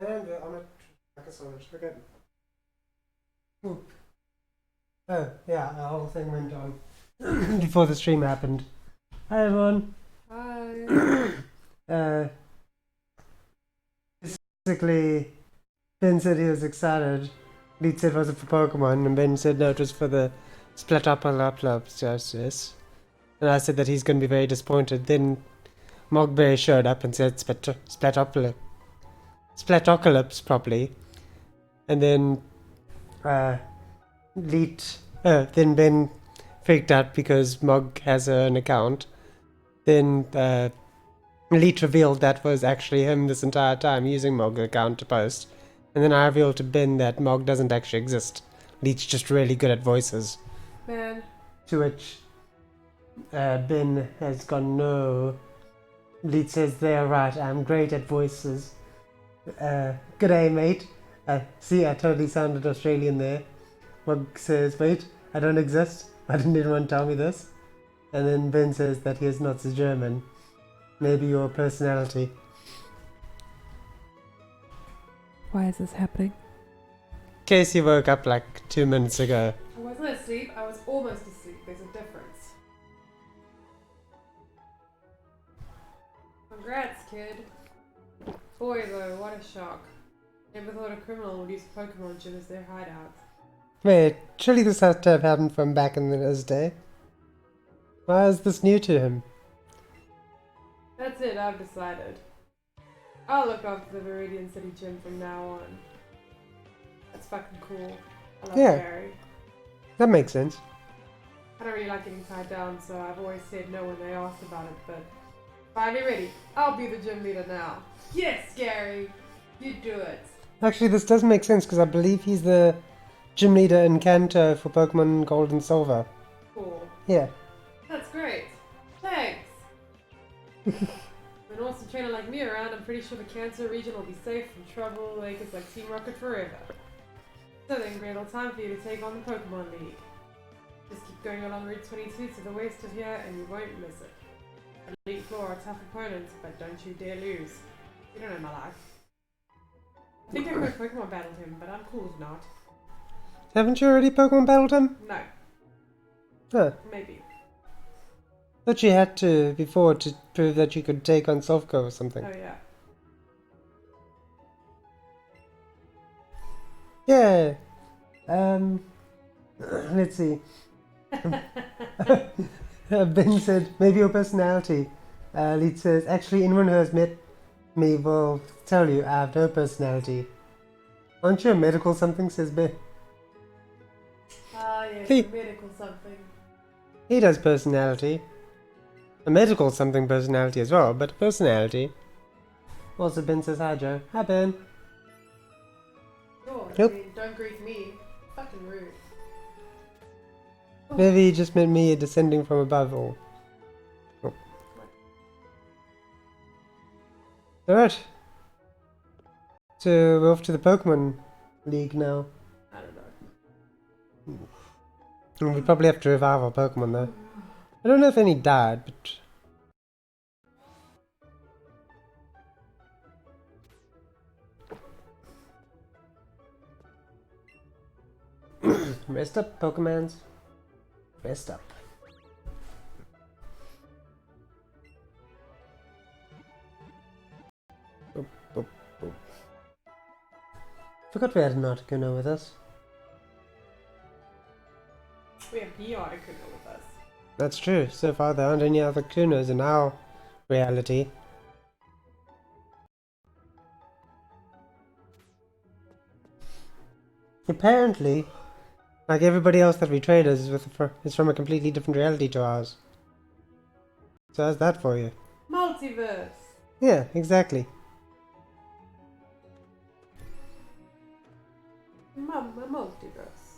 And we're on a Larkison. Okay. Oh, yeah, the whole thing went on before the stream happened. Hi, everyone. Hi. Basically, Ben said he was excited. Lead said it wasn't for Pokemon, and Ben said no, it was for the Splatopolis. And I said that he's going to be very disappointed. Then Mogberry showed up and said Splatocalypse properly. And then then Ben freaked out because Mog has an account. Then Leet revealed that was actually him this entire time using Mog's account to post. And then I revealed to Ben that Mog doesn't actually exist. Leet's just really good at voices. Man. To which Ben has gone, no. Leet says, they're right, I'm great at voices. G'day, mate. See, I totally sounded Australian there. Mog says, wait, I don't exist. Why didn't anyone tell me this? And then Ben says that he is not the German. Maybe your personality. Why is this happening? Casey woke up like 2 minutes ago. I wasn't asleep, I was almost asleep. There's a difference. Congrats, kid. Boy, though, what a shock. Never thought a criminal would use a Pokemon gym as their hideout. Wait, surely this has to have happened from back in his day. Why is this new to him? That's it, I've decided. I'll look after the Viridian City gym from now on. That's fucking cool. I love Gary. That makes sense. I don't really like getting tied down, so I've always said no when they asked about it, but finally ready. I'll be the gym leader now. Yes, Gary! You do it. Actually, this does make sense because I believe he's the gym leader in Kanto for Pokemon Gold and Silver. Cool. Yeah. That's great. Thanks. With an awesome trainer like me around, I'm pretty sure the Kanto region will be safe from troublemakers like Team Rocket forever. So then, great old time for you to take on the Pokemon League. Just keep going along Route 22 to the west of here and you won't miss it. Elite Four are tough opponents, but don't you dare lose. You don't know my life. I think I could have Pokemon battled him, but I'm cool as not. Haven't you already Pokemon battled him? No. Huh. Maybe. Thought you had to before to prove that you could take on Softco or something. Oh yeah. Yeah. Let's see. Ben said, maybe your personality. Lead says, actually, anyone who has met me will tell you I have no personality. Aren't you a medical something, says Ben. Ah, yes, He- medical something. He does personality. A medical something personality as well, but personality. Also, Ben says, hi, Joe. Hi, Ben. Sure, Yep. I mean, don't greet me. Fucking rude. Maybe he just meant me descending from above or... Oh. Alright. So, we're off to the Pokemon League now. I don't know. We probably have to revive our Pokemon though. I don't know if any died, but... Rest up, Pokemons. Rest up. Boop, boop, boop. Forgot we had an Articuno with us. We have the Articuno with us. That's true. So far there aren't any other Kunos in our reality. Apparently, like everybody else that we trade is from a completely different reality to ours. So how's that for you? Multiverse! Yeah, exactly. Mama multiverse.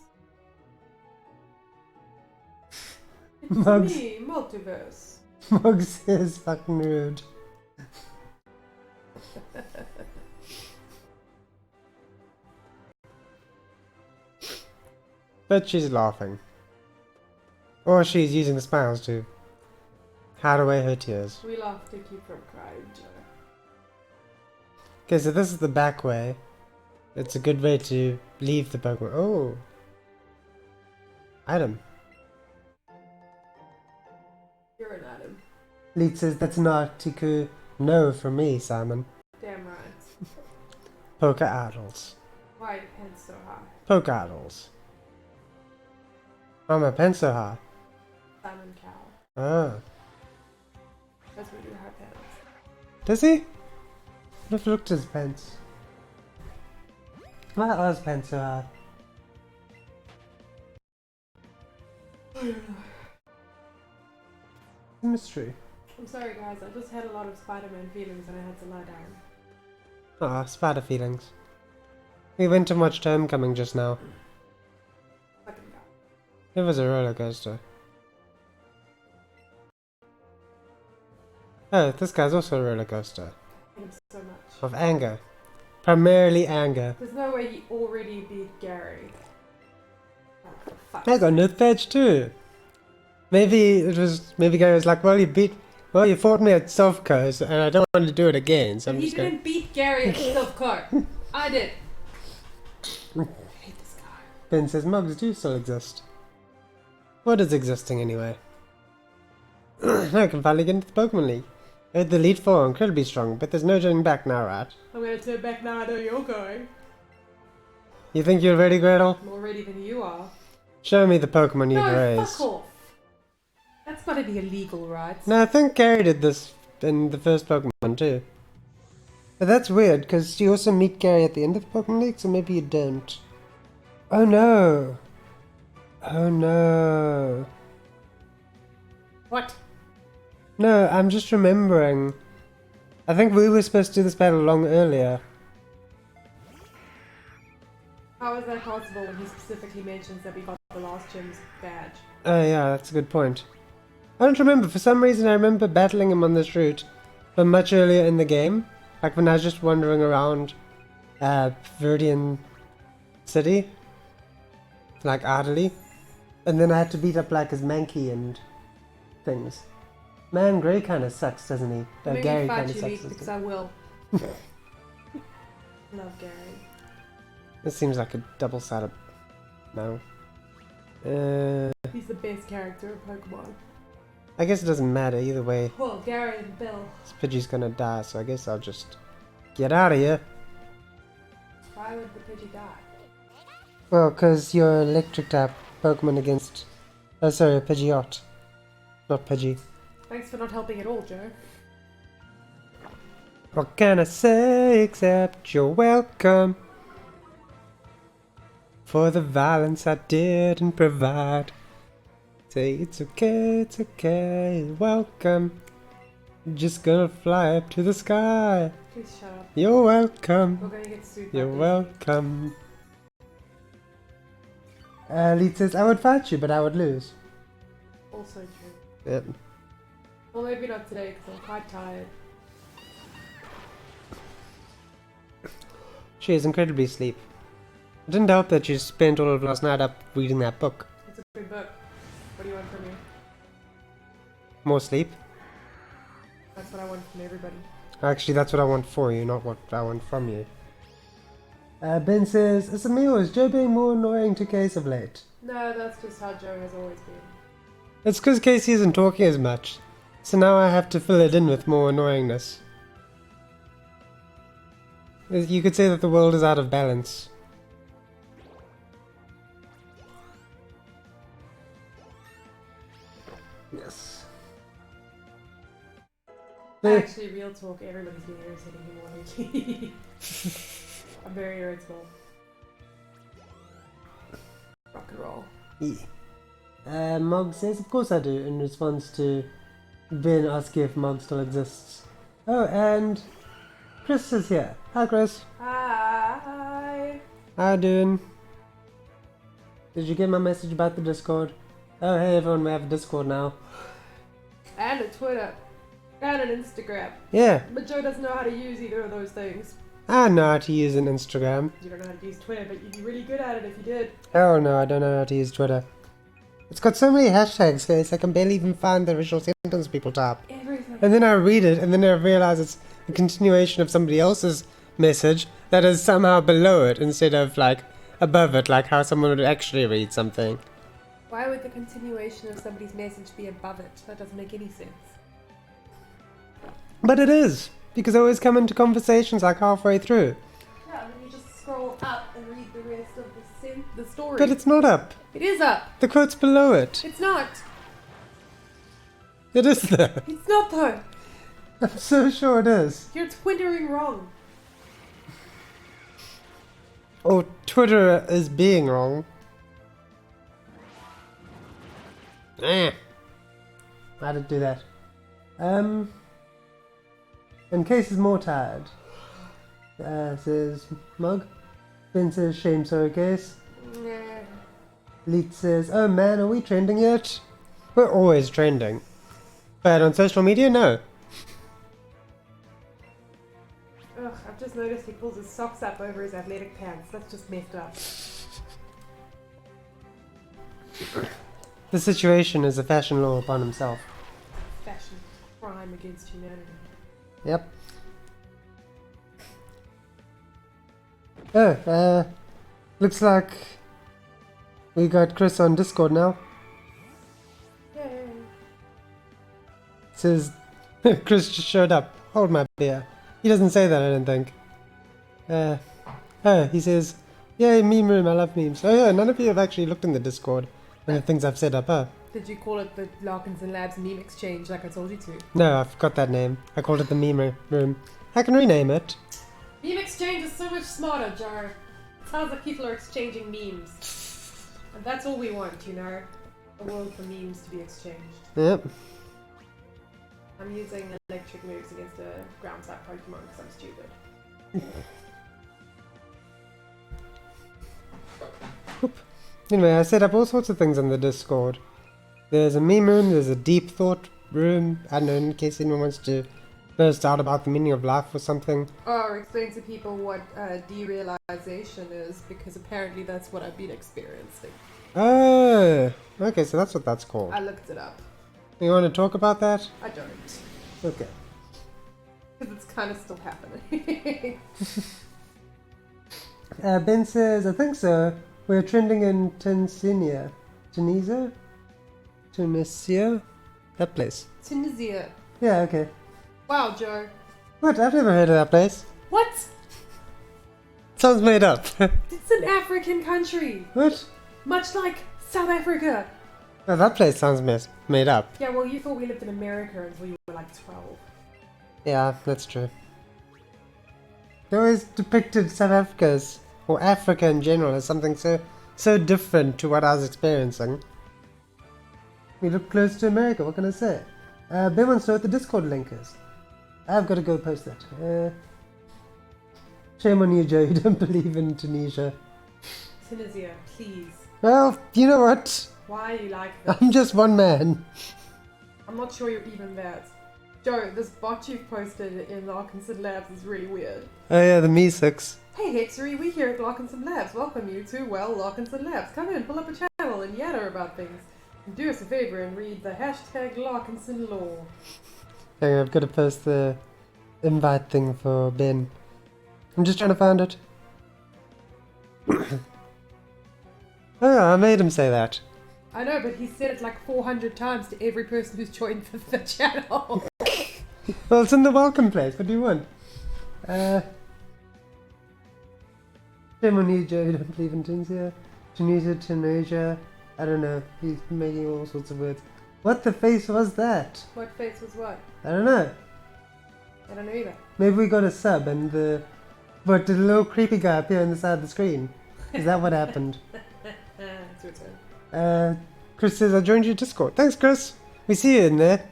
It's Mugs. me, multiverse. Mugs is fucking rude. But she's laughing. Or she's using the smiles to hide away her tears. We laugh to keep from crying, Joe. Okay, so this is the back way. It's a good way to leave the Pokemon. Oh! Item. You're an Adam. Lead says that's not Tiku. No from me, Simon. Damn right. Poker Idols. Why are your pants so high? Poker Idols. Oh, my pen's so high. Simon Cow. Ah. That's what you have pants. Does he? I've looked at his pants. Why are his pants so high? Mystery. I'm sorry guys, I just had a lot of Spider-Man feelings and I had to lie down. Ah, spider feelings. We went and watched Homecoming just now. Fucking God. It was a roller coaster. Oh, this guy's also a roller coaster. Hate him so much. Of anger. Primarily anger. There's no way he already beat Gary. Oh, for fuck's I got no badge too. Maybe Gary was like, well you fought me at Soft Coast and I don't want to do it again, so I'm He just going. didn't beat Gary at the Silk Card. I did. I hate this guy. Ben says mugs do still exist. What is existing anyway? I can finally get into the Pokemon League. I heard the Elite Four are incredibly strong, but there's no turning back now, right? I'm gonna turn back now I know you're going. You think you're ready, Gretel? More ready than you are. Show me the Pokemon you've No, raised. fuck off. That's gotta be illegal, right? No, I think Gary did this in the first Pokemon too. But that's weird, because you also meet Gary at the end of the Pokemon League, so maybe you don't. Oh no! Oh no! What? No, I'm just remembering. I think we were supposed to do this battle long earlier. How is that possible when he specifically mentions that we got the last gym's badge? Oh yeah, that's a good point. I don't remember, for some reason I remember battling him on this route, but much earlier in the game. Like when I was just wandering around Viridian City. Like idly. And then I had to beat up like his Mankey and things. Man, Grey kinda sucks, doesn't he? Maybe Gary fight kinda you, sucks. Leaf, because I will. Love Gary. This seems like a double-sided... No. He's the best character of Pokemon. I guess it doesn't matter either way. Well, Gary and Bill. This Pidgey's gonna die, so I guess I'll just get out of here. Why would the Pidgey die? Well, because you're electric type Pokemon against... Oh, sorry, a Pidgeot. Not Pidgey. Thanks for not helping at all, Joe. What can I say except you're welcome for the violence I didn't provide. Say it's okay, you're welcome. Just gonna fly up to the sky. Please shut up. You're welcome. We're gonna get sued. You're welcome. Lead says, I would fight you, but I would lose. Also true. Yep. Well, maybe not today because I'm quite tired. She is incredibly asleep. It didn't help that she spent all of last night up reading that book. It's a good book. What do you want from me? More sleep? That's what I want from everybody. Actually, that's what I want for you, not what I want from you. Ben says, is it me or is Joe being more annoying to Case of late? No, that's just how Joe has always been. It's because Casey isn't talking as much, so now I have to fill it in with more annoyingness. You could say that the world is out of balance. Yes. Actually, real talk, everybody's been irritating me more lately. I'm very irritable. Rock and roll. Yeah. Mog says, of course I do, in response to Ben asking if Mog still exists. Oh, and Chris is here. Hi, Chris. Hi. How you doing? Did you get my message about the Discord? Oh, hey everyone, we have a Discord now. And a Twitter. And an Instagram. Yeah, But Joe doesn't know how to use either of those things. I know how to use an Instagram. You don't know how to use Twitter, but you'd be really good at it if you did. Hell no, I don't know how to use Twitter. It's got so many hashtags, guys, I can barely even find the original sentence people type. Everything. And then I read it, and then I realize it's a continuation of somebody else's message that is somehow below it instead of like above it, like how someone would actually read something. Why would the continuation of somebody's message be above it? That doesn't make any sense. But it is, because I always come into conversations like halfway through. Yeah, then you just scroll up and read the rest of the story. But it's not up. It is up. The quote's below it. It's not. It is though. It's not though. I'm so sure it is. You're twittering wrong. Or Twitter is being wrong. How did do that? In case is more tired. Says Mug. Ben says shame sorry case. Nah. Leet says, oh man, are we trending yet? We're always trending. But on social media, no. Ugh, I've just noticed he pulls his socks up over his athletic pants. That's just messed up. The situation is a fashion law upon himself. Fashion crime against humanity. Yep. Oh, looks like we got Chris on Discord now. Yay. Says Chris just showed up. Hold my beer. He doesn't say that, I don't think. Oh, he says, yay, meme room, I love memes. Oh yeah, none of you have actually looked in the Discord and the things I've set up, huh? Did you call it the Larkison Labs meme exchange like I told you to? No, I forgot that name. I called it the meme room. I can rename it. Meme exchange is so much smarter, Jar. It sounds like people are exchanging memes. And that's all we want, you know? A world for memes to be exchanged. Yep. I'm using electric moves against a ground type Pokemon because I'm stupid. Oop. Anyway, I set up all sorts of things on the Discord. There's a meme room, there's a deep thought room, I don't know, in case anyone wants to burst out about the meaning of life or something. Or explain to people what derealization is, because apparently that's what I've been experiencing. Oh, okay, so that's what that's called. I looked it up. You want to talk about that? I don't. Okay. Because it's kind of still happening. Ben says, I think so. We're trending in Tanzania. Tunisia? That place. Tunisia. Yeah, okay. Wow, Joe. What? I've never heard of that place. What? Sounds made up. It's an African country. What? Much like South Africa. Oh, that place sounds made up. Yeah, well, you thought we lived in America until you were like 12. Yeah, that's true. They always depicted South Africa's, or Africa in general, as something so different to what I was experiencing. We look close to America, what can I say? Ben wants to know what the Discord link is. I've got to go post that. Shame on you, Joe, you don't believe in Tunisia. Tunisia, please. Well, you know what? Why are you like this? I'm just one man. I'm not sure you're even that. Joe, this bot you've posted in Larkison Labs is really weird. Oh yeah, the Me6. Hey Hexery, we here at Larkison Labs welcome you to, well, Larkison Labs. Come in, pull up a channel and yatter about things. And do us a favor and read the hashtag Larkison lore. Hang on, I've got to post the invite thing for Ben. I'm just trying to find it. Oh, I made him say that. I know, but he said it like 400 times to every person who's joined the channel. Well, it's in the welcome place. What do you want? Shame on you, Joe. You don't believe in Tunisia. Tunisia. I don't know. He's making all sorts of words. What the face was that? What face was what? I don't know. I don't know either. Maybe we got a sub and but the little creepy guy appear on the side of the screen. Is that what happened? It's your turn. Chris says, I joined your Discord. Thanks, Chris. We see you in there.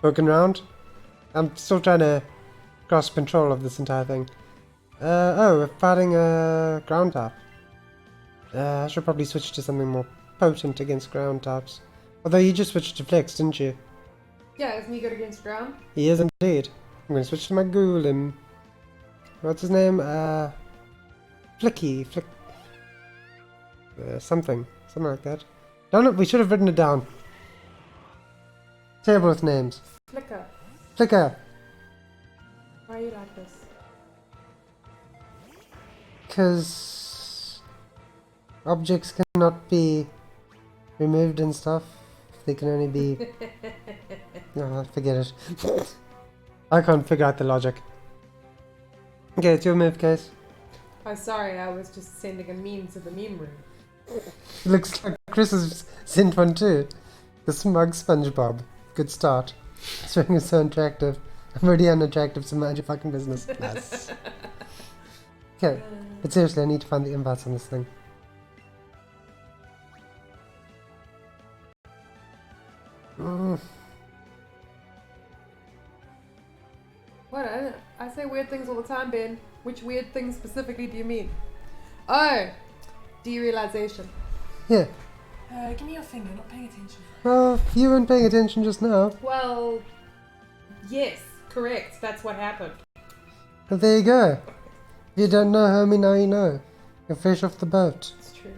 Poking around. I'm still trying to grasp control of this entire thing. Oh, we're fighting a ground type. I should probably switch to something more potent against ground types. Although you just switched to Flex, didn't you? Yeah, isn't he good against ground? He is indeed. I'm going to switch to my Ghoulim. What's his name? Flicky. Something like that. Darn it, we should have written it down. Terrible with names. Flicker. Flicker. Why are you like this? Because objects cannot be removed and stuff. They can only be... No, forget it. I can't figure out the logic. Okay, it's your move, Case. Oh, sorry, I was just sending a meme to the meme room. Looks like Chris has sent one too. The smug SpongeBob. Good start. String is so attractive. I'm already unattractive, so mind your fucking business. Nice. Okay, but seriously, I need to find the invites on this thing. What? I say weird things all the time, Ben. Which weird things specifically do you mean? Oh, derealization. Yeah. Give me your finger, not paying attention. Well, you weren't paying attention just now. Well, yes, correct. That's what happened. But there you go. If you don't know, homie, now you know. You're fresh off the boat. It's true.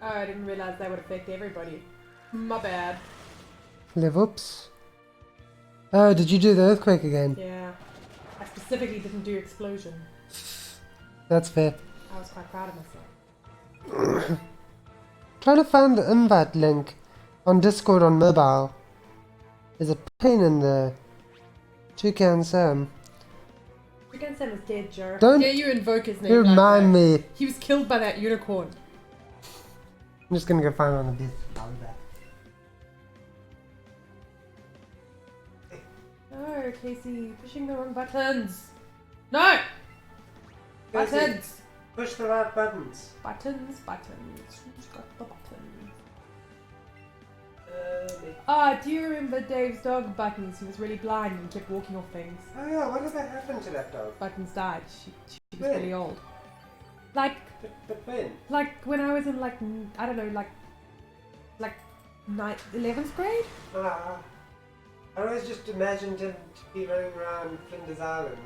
Oh, I didn't realize that would affect everybody. My bad. Live ups. Oh, did you do the earthquake again? Yeah. I specifically didn't do explosion. That's fair. I was quite proud of myself. Trying to find the invite link on Discord on mobile is a pain in the Toucan Sam. Toucan Sam is dead, Joe. Don't Yeah, you invoke his name. remind like that. me. He was killed by that unicorn. I'm just gonna go find one of these. I'll be back. No, Casey, pushing the wrong buttons. No! Casey, Buttons! push the right buttons. Buttons. Who's got the buttons? Do you remember Dave's dog, Buttons? He was really blind and kept walking off things. Oh yeah, what did that happen to that dog? Buttons died. She was When? really old. Like But when? when I was in I don't know, like 11th grade? I always just imagined him to be running around Flinders Island.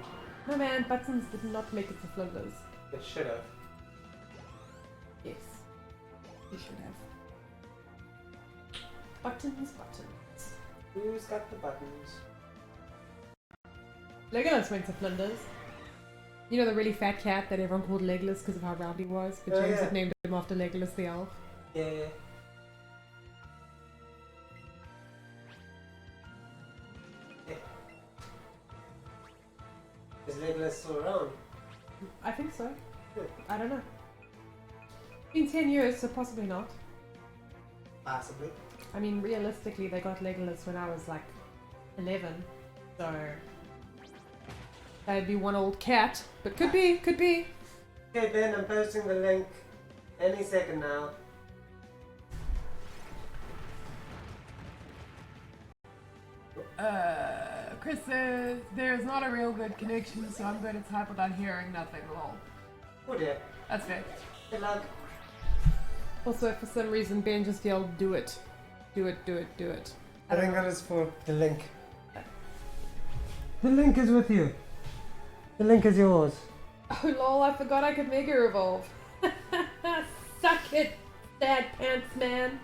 No man, Buttons did not make it to Flinders. It should have. Yes. He should have. Buttons. Who's got the buttons? Legolas went to Flinders. You know the really fat cat that everyone called Legolas because of how round he was? But James had named him after Legolas the elf. Yeah. Is Legolas still around? I think so. Good. I don't know. In 10 years, so possibly not. Possibly. I mean, realistically, they got Legolas when I was like 11, so that'd be one old cat, but could be. Okay, Ben, I'm posting the link any second now. Chris says there's not a real good connection, so I'm going to type without hearing nothing. Lol. Oh dear. That's fair. Good luck. Also, for some reason, Ben just yelled, "Do it, do it, do it, do it." I think that is for the link. The link is with you. The link is yours. Oh lol, I forgot I could Mega Evolve. Suck it, sad pants man.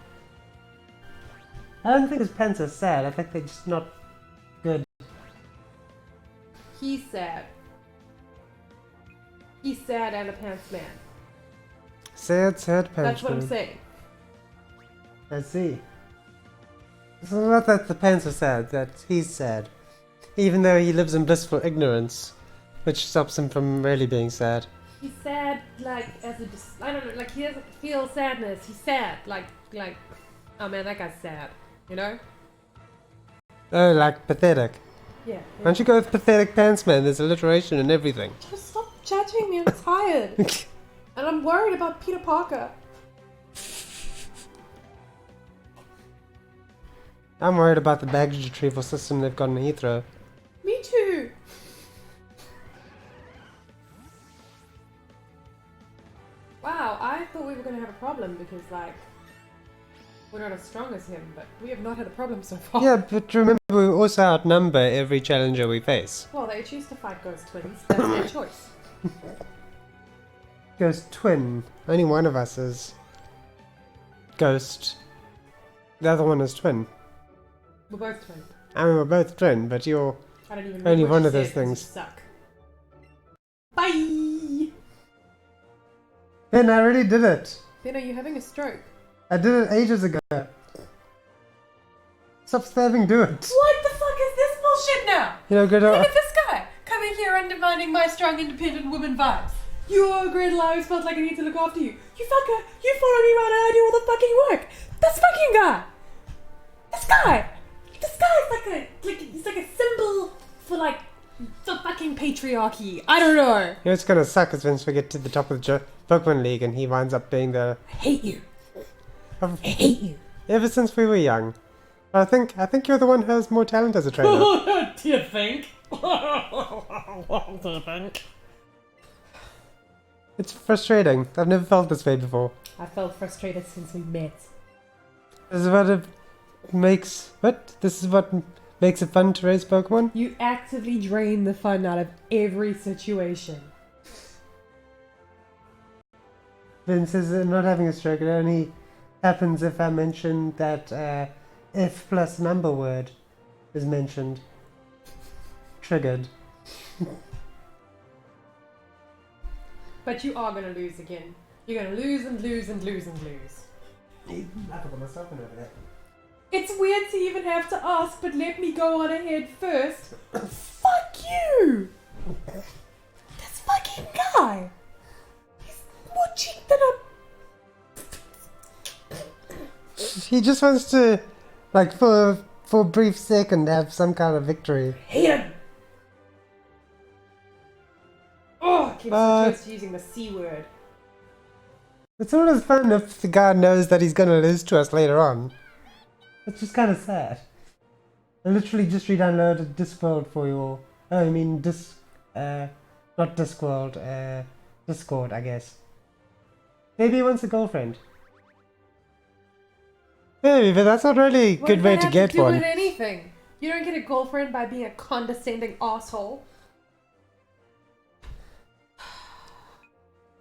I don't think his pants are sad. I think they're just not good. He's sad. He's sad and a pants man. Sad pants. That's what I'm saying. I see. It's not that the pants are sad, that he's sad. Even though he lives in blissful ignorance, which stops him from really being sad. He's sad, like, I don't know, like, he doesn't feel sadness. He's sad, like, oh man, that guy's sad, you know? Oh, like pathetic. Yeah. Why don't you go with pathetic pants man? There's alliteration and everything. Just stop judging me, I'm tired. And I'm worried about Peter Parker. I'm worried about the baggage retrieval system they've got in Heathrow. Me too. Wow, I thought we were going to have a problem because, like, we're not as strong as him, but we have not had a problem so far. Yeah, but remember we also outnumber every challenger we face. Well, they choose to fight ghost twins. That's their choice. Ghost twin. Only one of us is ghost. The other one is twin. We're both twins. I mean, we're both twin, but you're I don't even know Only what one you of those said 'cause you things. suck. Bye! Ben, I already did it. Ben, are you having a stroke? I did it ages ago. Stop stabbing, do it. What the fuck is this bullshit now? You know, good. Look at this guy coming here and demanding my strong, independent woman vibes. You're a great, I always felt like I need to look after you. You fucker, you follow me around and I do all the fucking work. This fucking guy. This guy's he's like a symbol for like the fucking patriarchy. I don't know. You know, it's gonna suck is once we get to the top of the Pokemon League and he winds up being the. I hate you. I hate you. Ever since we were young. I think you're the one who has more talent as a trainer. Do you think? What do you think? It's frustrating. I've never felt this way before. I felt frustrated since we met. This is what makes it fun to raise Pokemon? You actively drain the fun out of every situation. Vince is not having a stroke. It only happens if I mention that F plus number word is mentioned. Triggered. But you are gonna lose again. You're gonna lose and lose and lose and lose. I forgot myself over there. It's weird to even have to ask, but let me go on ahead first. Fuck you! This fucking guy! He's more cheap than a... He just wants to, like, for a brief second, have some kind of victory. Hate him! Oh, I keep so close to using the C word. It's always fun if the guy knows that he's gonna lose to us later on. It's just kind of sad. I literally just re-downloaded Discworld for you all. Oh, I mean not Discworld, Discord, I guess. Maybe he wants a girlfriend. Maybe, but that's not really a good way to get do one. With anything? You don't get a girlfriend by being a condescending asshole.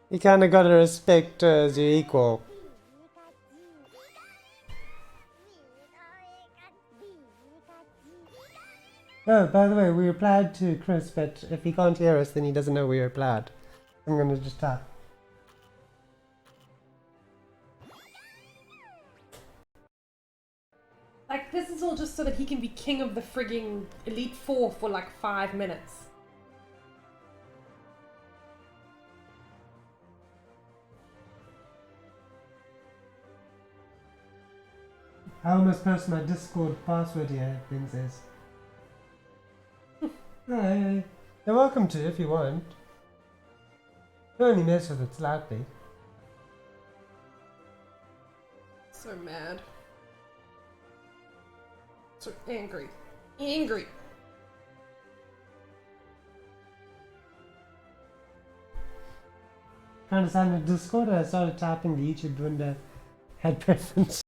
You kinda gotta respect her as your equal. Oh, by the way, we replied to Chris, but if he can't hear us, then he doesn't know we replied. I'm gonna just type. Like, this is all just so that he can be king of the frigging Elite Four for like 5 minutes. I almost posted my Discord password here, Ben says. Hey, you're welcome to if you want. You only mess with it slightly. So mad. So angry. Angry. Trying to sign in Discord, I started typing the YouTube window. Had preference.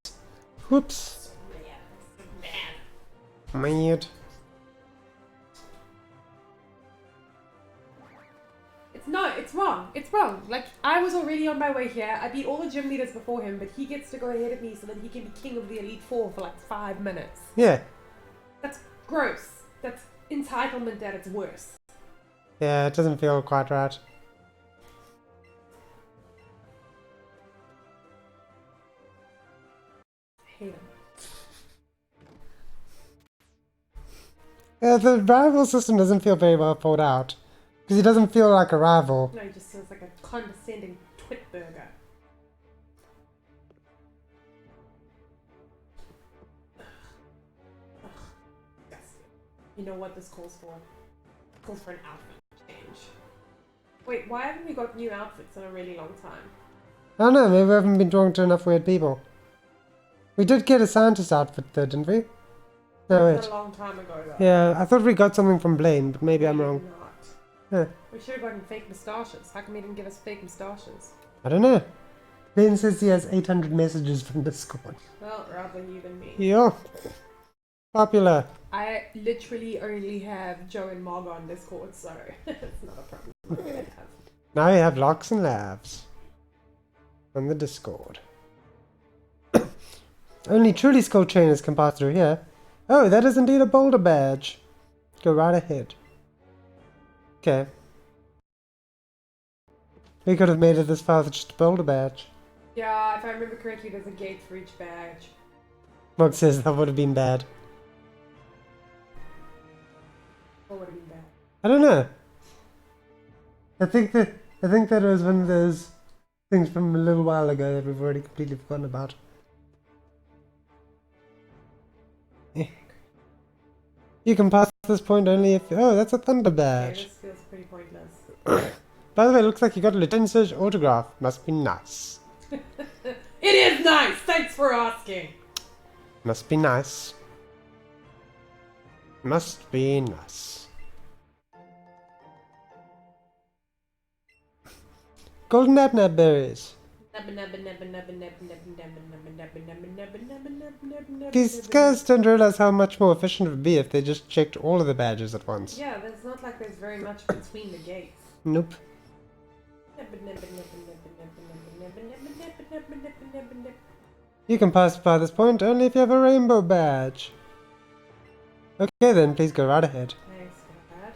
Whoops. So mad. Mad. It's wrong. It's wrong. Like, I was already on my way here. I beat all the gym leaders before him, but he gets to go ahead of me so that he can be king of the Elite Four for like 5 minutes. Yeah. That's gross. That's entitlement at its worst. Yeah, it doesn't feel quite right. I hate him. Yeah, the rival system doesn't feel very well thought out. Because he doesn't feel like a rival. No, he just feels like a condescending twit burger. You know what this calls for? It calls for an outfit change. Wait, why haven't we got new outfits in a really long time? I don't know, maybe we haven't been talking to enough weird people. We did get a scientist outfit though, didn't we? No, That's wait. a long time ago though. Yeah, I thought we got something from Blaine, but maybe I'm We wrong. did not. Yeah. We should have gotten fake moustaches. How come he didn't give us fake moustaches? I don't know. Ben says he has 800 messages from Discord. Well, rather you than me. Yeah. Popular. I literally only have Joe and Mog on Discord, so it's not a problem we're gonna have. Now you have Locks and Labs on the Discord. Only truly skilled trainers can pass through here. Oh, that is indeed a boulder badge. Go right ahead. Okay. We could have made it this far with just a boulder badge. Yeah, if I remember correctly, there's a gate for each badge. Mog says that would have been bad. What would have been bad? I don't know. I think that was one of those things from a little while ago that we've already completely forgotten about. You can pass this point only if... Oh, that's a thunder Okay, badge. this feels pretty pointless. By the way, it looks like you got a Lieutenant Surge autograph. Must be nice. It is nice! Thanks for asking! Must be nice. Must be nice. Golden Abnab berries. These guys don't realize how much more efficient it would be if they just checked all of the badges at once. Yeah, there's not like there's very much between the gates. Nope. You can pass by this point only if you have a rainbow badge. Okay then, please go right ahead. Thanks for that.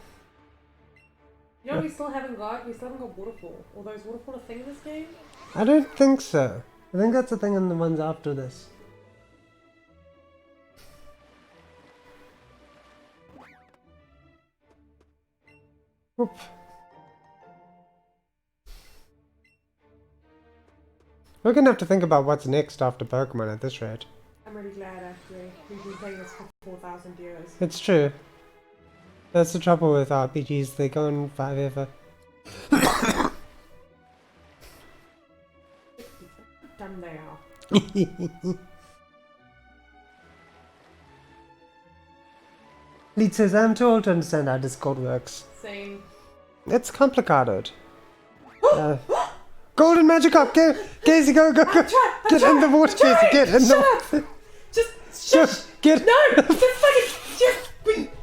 You know what we still haven't got? We still haven't got waterfall. Although is waterfall a thing in this game? I don't think so. I think that's the thing in the ones after this. Whoop. We're gonna have to think about what's next after Pokemon at this rate. I'm really glad actually. We've been playing this for 4,000 years. It's true. That's the trouble with RPGs, they go on forever. Dumb they are. Lead says, I'm too old to understand how Discord works. Same. It's complicated. Golden Magikarp! Casey, go! Get in the water, Casey! Get in the water! Just shush! Get! No! Just fucking just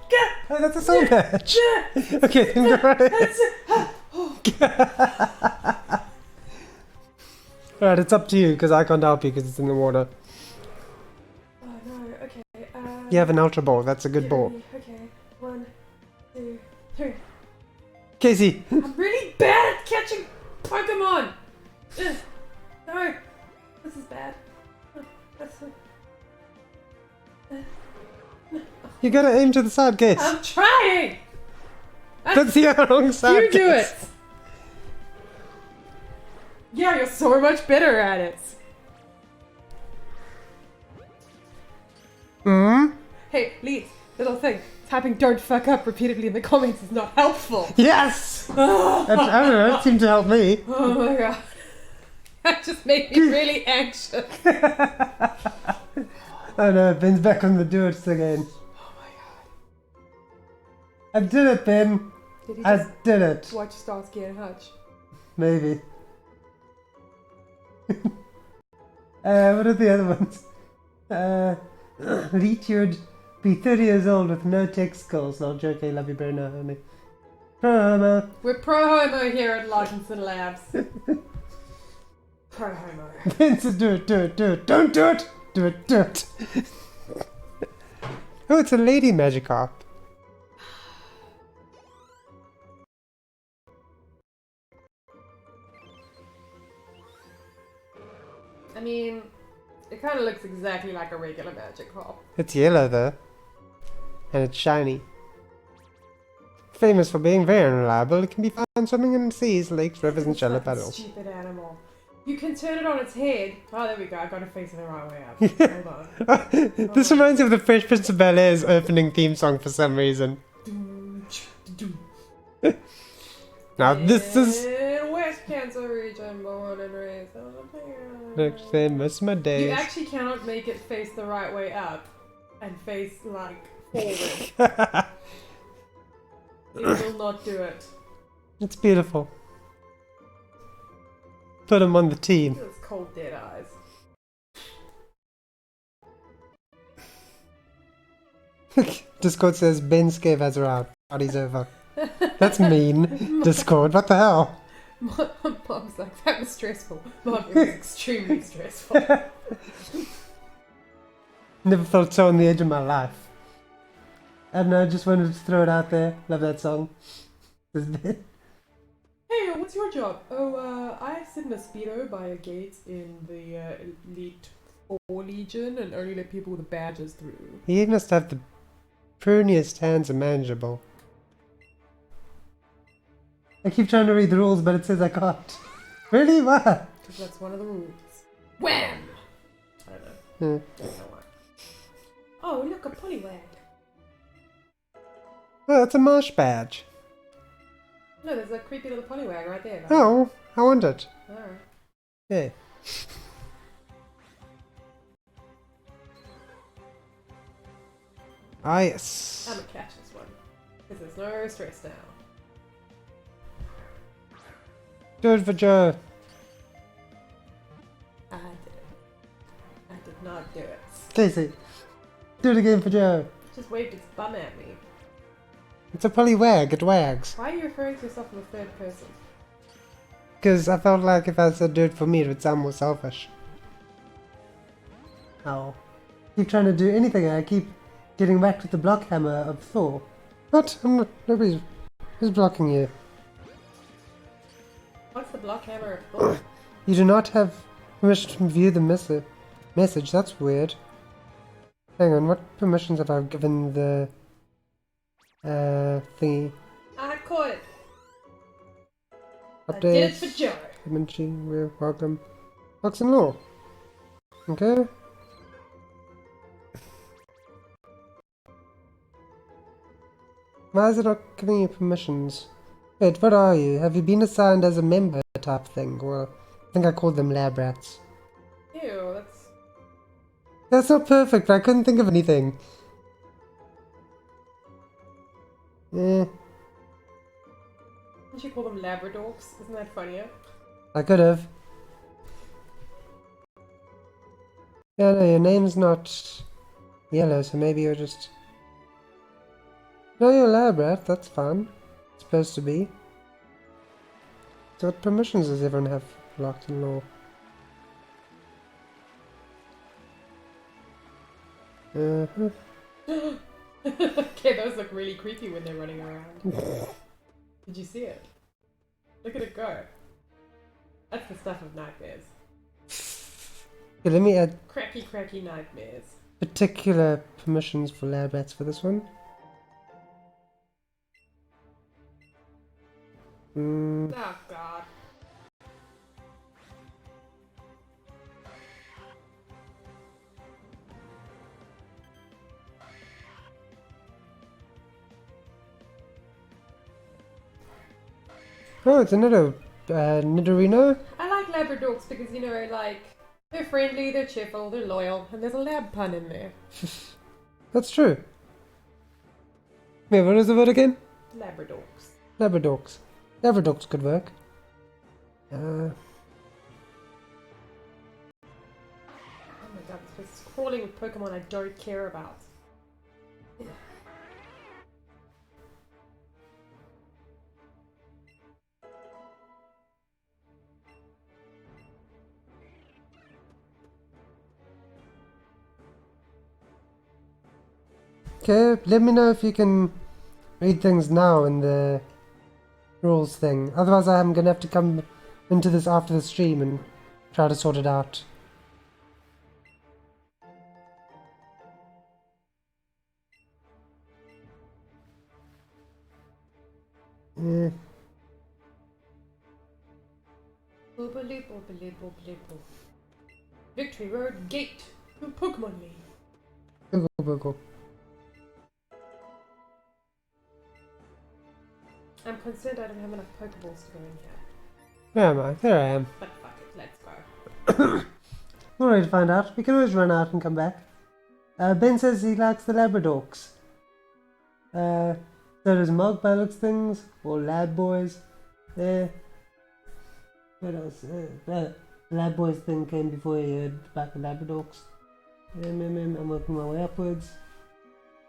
get! Oh, that's a soul match! Okay, then go right ahead. Alright, it's up to you, because I can't help you because it's in the water. Oh no, okay. You have an Ultra Ball, that's a good ball. Ready. Okay, 1, 2, 3. Casey! I'm really bad at catching Pokemon! Ugh. No! This is bad. You gotta aim to the side, Case. I'm trying! That's the wrong side, You do Case. it! Yeah, you're so much better at it. Hey, Leeds, little thing. Typing "don't fuck up" repeatedly in the comments is not helpful. Yes! I don't know, that seemed to help me. Oh my god. That just made me really anxious. Oh no, Ben's back on the do-its again. Oh my god. I did it, Ben. Did he I just did it. watch Starsky and Hutch? Maybe. What are the other ones? Leech, you'd be 30 years old with no tech skills. No, joking, love you, bro, no, honey. Pro-homo. We're pro-homo here at Larkison Labs. Pro-homo. Ben says do it. Don't do it! Do it. Oh, it's a lady Magikarp. I mean, it kind of looks exactly like a regular Magikarp. It's yellow though. And it's shiny. Famous for being very unreliable, it can be found swimming in seas, lakes, rivers, and shallow puddles. Stupid animal. You can turn it on its head. Oh, there we go. I got to face it the right way up. Hold on. This reminds me of the Fresh Prince of Bel-Air's opening theme song for some reason. Now this is... In West Cancer region, born and raised on the planet. Next famous my days. You actually cannot make it face the right way up and face, like, forward. It will not do it. It's beautiful. Put him on the team. It's cold dead eyes. Discord says Ben Scav are out. Party's over. That's mean. Discord, what the hell? Mom's like, that was stressful. Mom, it was extremely stressful. Never felt so on the edge of my life. I don't know, I just wanted to throw it out there. Love that song. Hey, what's your job? Oh, I sit in a speedo by a gate in the Elite 4 Legion and only let people with badges through. He must have the pruniest hands imaginable. I keep trying to read the rules, but it says I can't. Really? What? Because that's one of the rules. Wham! I don't know. Don't know why. Oh, look, a polywag. Oh, that's a marsh badge. No, there's a creepy little polywag right there. Oh, I want it. Alright. Yeah. Ah, yes. I'm gonna catch this one. Because there's no stress now. Do it for Joe. I did it. I did not do it. Casey, do it again for Joe. It just waved its bum at me. It's a polywag, it wags. Why are you referring to yourself in the third person? Because I felt like if I said do it for me, it would sound more selfish. Oh. Keep trying to do anything, I keep getting whacked with the block hammer of Thor. What? I'm not. Nobody's. Who's blocking you? What's the block hammer for? You do not have permission to view the message. That's weird. Hang on, what permissions have I given the thingy? I caught it. Update. I did it for Joe. Commentary, we're welcome. Box and law. Okay. Why is it not giving you permissions? Wait, what are you? Have you been assigned as a member type thing? Well, I think I called them lab rats. Ew, that's... That's not perfect, but I couldn't think of anything. Eh, Didn't you call them Labradors? Isn't that funnier? I could have. Yeah, no, your name's not yellow, so maybe you're just... No, you're a lab rat, that's fun. It's supposed to be. So what permissions does everyone have locked in law? Okay, those look really creepy when they're running around. Did you see it? Look at it go. That's the stuff of nightmares. Okay, let me add Cracky, cracky nightmares. particular permissions for lab rats for this one. Oh god. Oh, it's another Nidorino. I like Labradors because, you know, like, they're friendly, they're cheerful, they're loyal, and there's a lab pun in there. That's true. Wait, what is the word again? Labradors. Labradogs. Labradogs could work. Oh my god, this place is crawling with Pokemon I don't care about. Okay, let me know if you can read things now in the rules thing. Otherwise I'm gonna have to come into this after the stream and try to sort it out. Eh. Boop-a-loop, boop-a-loop, boop-a-loop. Victory Road Gate to Pokemon League. Google, Google. I'm concerned I don't have enough Pokeballs to go in here. Where am I? There I am. But fuck it, let's go. We're ready to find out. We can always run out and come back. Ben says he likes the Labradogs. So does Mog by looks things, or Lab Boys. What else? Lab Boys thing came before you heard about the Labradogs. I'm working my way upwards.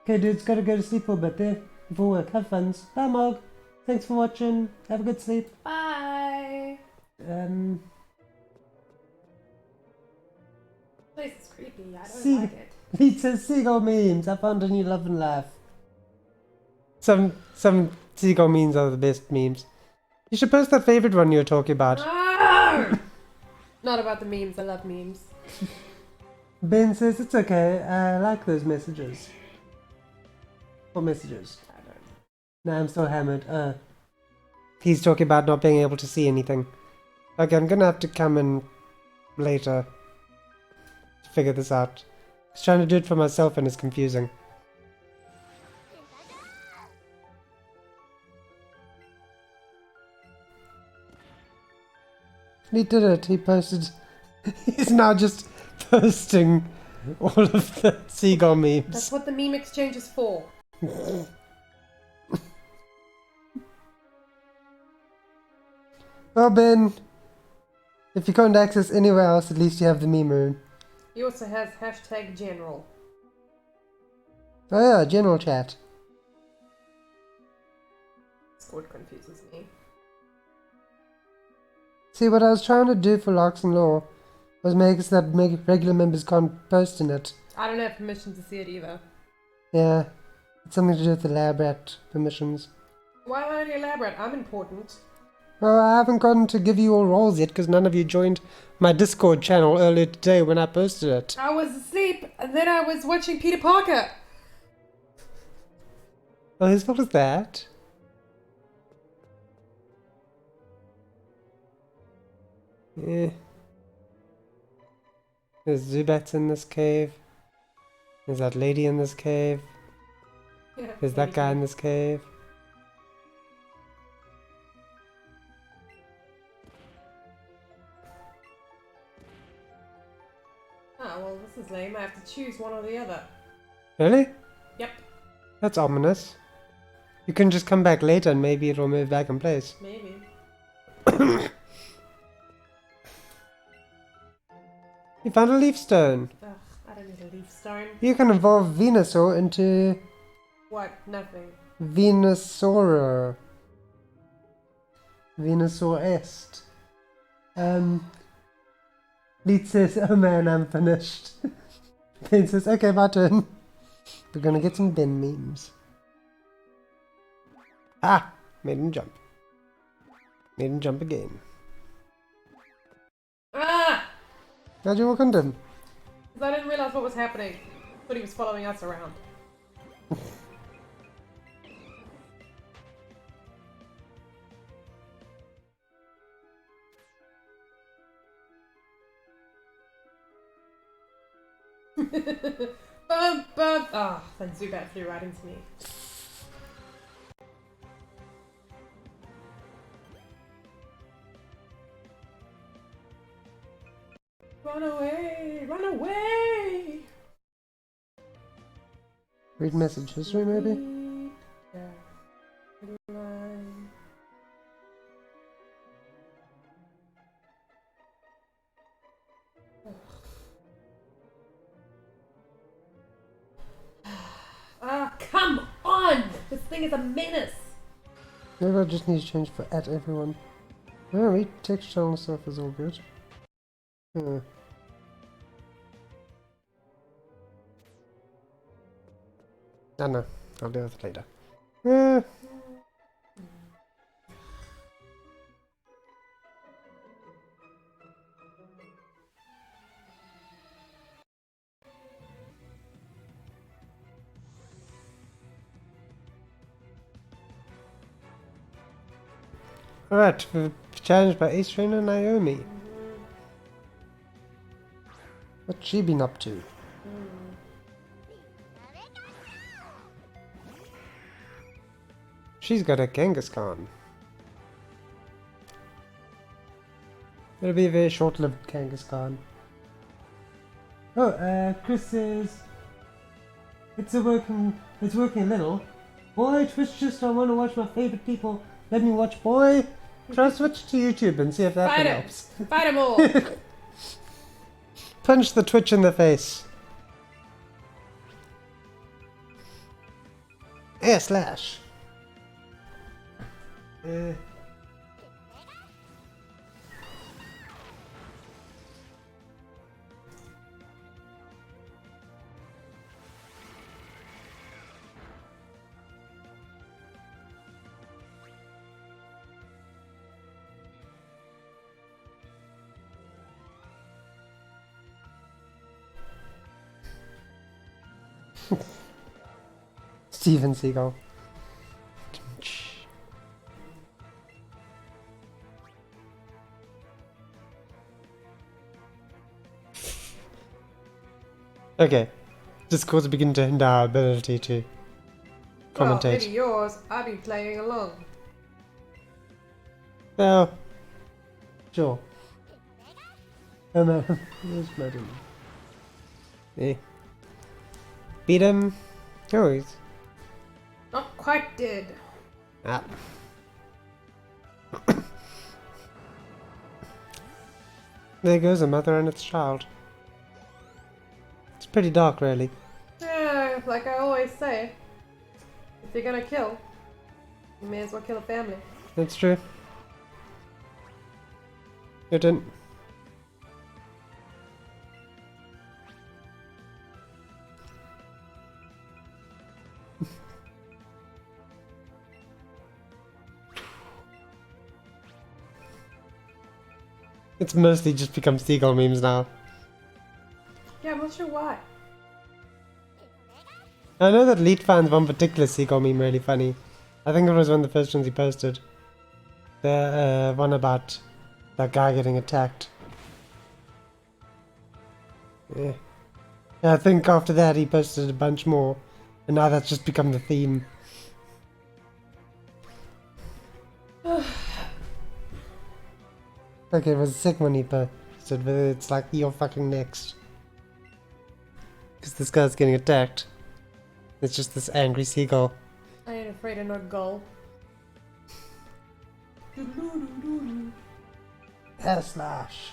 Okay dudes, gotta go to sleep for a bit there. Before work, have fun. Bye Mog. Thanks for watching. Have a good sleep. Bye! This place is creepy, I don't like it. Pete says seagull memes. I found a new love and laugh. Some seagull memes are the best memes. You should post that favorite one you were talking about. Arr! Not about the memes. I love memes. Ben says it's okay. I like those messages. What messages? I don't know. No, I'm still hammered. He's talking about not being able to see anything. Okay, I'm gonna have to come in later to figure this out. I was trying to do it for myself and it's confusing. He did it. He posted. He's now just posting all of the seagull memes. That's what the meme exchange is for. Well, Ben, if you can't access anywhere else, at least you have the meme room. He also has hashtag general. Oh yeah, general chat. Discord confuses me. See, what I was trying to do for Larkison Law was make it so that regular members can't post in it. I don't have permission to see it either. Yeah, it's something to do with the lab rat permissions. Why am I only elaborate? I'm important. Well, I haven't gotten to give you all roles yet because none of you joined my Discord channel earlier today when I posted it. I was asleep and then I was watching Peter Parker. Oh, whose fault is that? Yeah. There's Zubats in this cave. There's that lady in this cave. Yeah, There's that guy in this cave. Oh, well, this is lame. I have to choose one or the other. Really? Yep. That's ominous. You can just come back later and maybe it'll move back in place. Maybe. You found a leaf stone. Ugh, I don't need a leaf stone. You can evolve Venusaur into What? Nothing. Venusaur. Venusaur-est. Lead says, oh man, I'm finished. Ben says, okay, my turn. We're gonna get some Ben memes. Ah! Made him jump. Made him jump again. Ah! How'd you walk into him? Because I didn't realize what was happening. I thought he was following us around. Bum, bum. Ah, that Zubat flew right into me. Run away! Run away! Read message history, maybe? Yeah. Line. Ah, come on! This thing is a menace! Maybe I just need to change for at everyone. Oh, read text channel stuff is all good. Huh. I know. I'll deal with it later. Alright, we're challenged by Ace Trainer Naomi. What's she been up to? She's got a Kangaskhan. It'll be a very short-lived Kangaskhan. Oh, Chris says it's working a little. Boy, Twitch just don't want to watch my favorite people. Let me watch, boy. Try to switch to YouTube and see if that helps. Fight 'em all! Punch the Twitch in the face. Air slash. Steven Seagal. Okay. Discord's beginning to hinder our ability to Well, commentate. maybe yours. I've been playing along. Oh. Sure. Oh no. There's blood in him. Eh. Beat him. Oh, he's... Not quite dead. Ah. There goes a mother and its child. It's pretty dark, really. Yeah, like I always say, if you're gonna kill, you may as well kill a family. That's true. You didn't. It's mostly just become seagull memes now. Yeah, I'm not sure why. I know that Leet finds one particular seagull meme really funny. I think it was one of the first ones he posted. The one about that guy getting attacked. Yeah. I think after that he posted a bunch more, and now that's just become the theme. Okay, it was the second one he posted, but it's like, you're fucking next. Because this guy's getting attacked. It's just this angry seagull. I ain't afraid of no gull. Hair slash.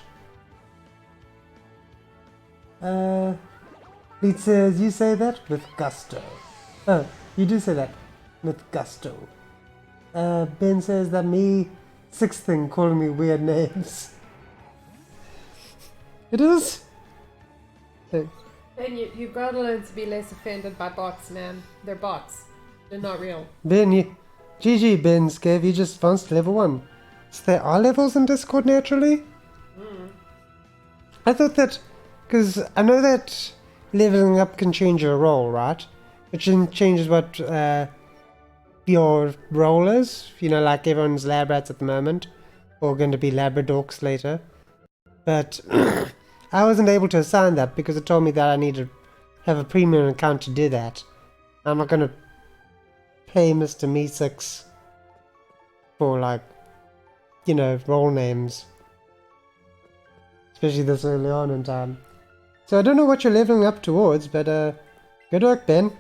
Leet says, you say that with gusto. Oh, you do say that with gusto. Ben says that me, sixth thing, calling me weird names. It is. Hey. And you've got to learn to be less offended by bots, man. They're bots. They're not real. Ben, you... GG, Ben, Scav, you just advanced to level 1. So there are levels in Discord naturally? I thought that... Because I know that leveling up can change your role, right? Which changes what your role is. You know, like everyone's lab rats at the moment. Or going to be labradorks later. But I wasn't able to assign that because it told me that I need to have a premium account to do that. I'm not going to pay Mr. Me6 for, like, you know, role names. Especially this early on in time. So I don't know what you're leveling up towards, but good work, Ben.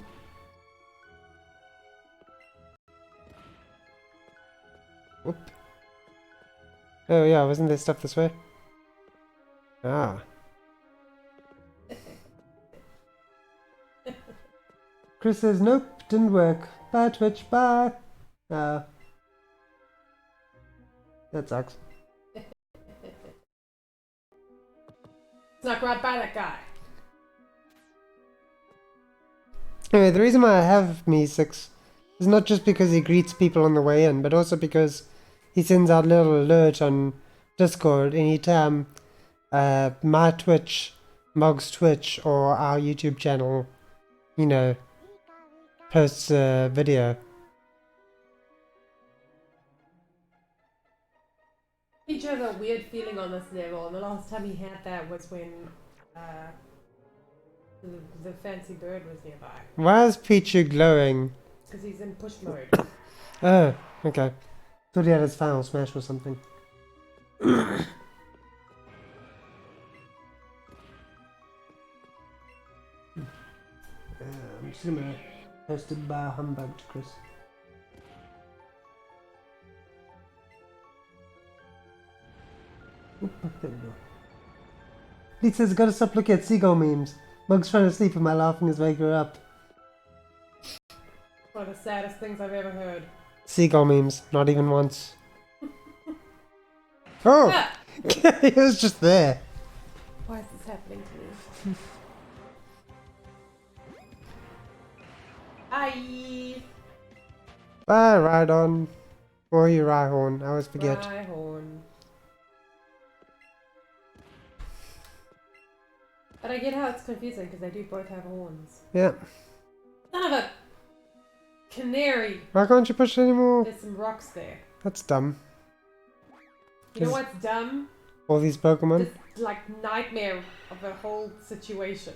Whoop. Oh yeah, wasn't there stuff this way? Ah. Chris says, nope, didn't work. Bye, Twitch, bye. That sucks. Snuck right by that guy. Anyway, the reason why I have Me6 is not just because he greets people on the way in, but also because he sends out little alert on Discord anytime my Twitch, Mog's Twitch, or our YouTube channel, you know, posts a video. He has a weird feeling on this level, and the last time he had that was when the fancy bird was nearby. Why is Pichu glowing? Because he's in push mode. Oh, okay. Thought he had his final smash or something. I'm just gonna post it by humbug to Chris. Oop, there we go. Leet says, gotta stop looking at seagull memes. Mug's trying to sleep and my laughing is waking her up. One of the saddest things I've ever heard. Seagull memes, not even once. Oh! Ah! He was just there. Why is this happening to me? Hi! Bye, Rhydon. Or you, Rhyhorn. I always forget. Rhyhorn. But I get how it's confusing because they do both have horns. Yeah. Son of a canary. Why can't you push it anymore? There's some rocks there. That's dumb. You know what's dumb? All these Pokemon. This like nightmare of the whole situation.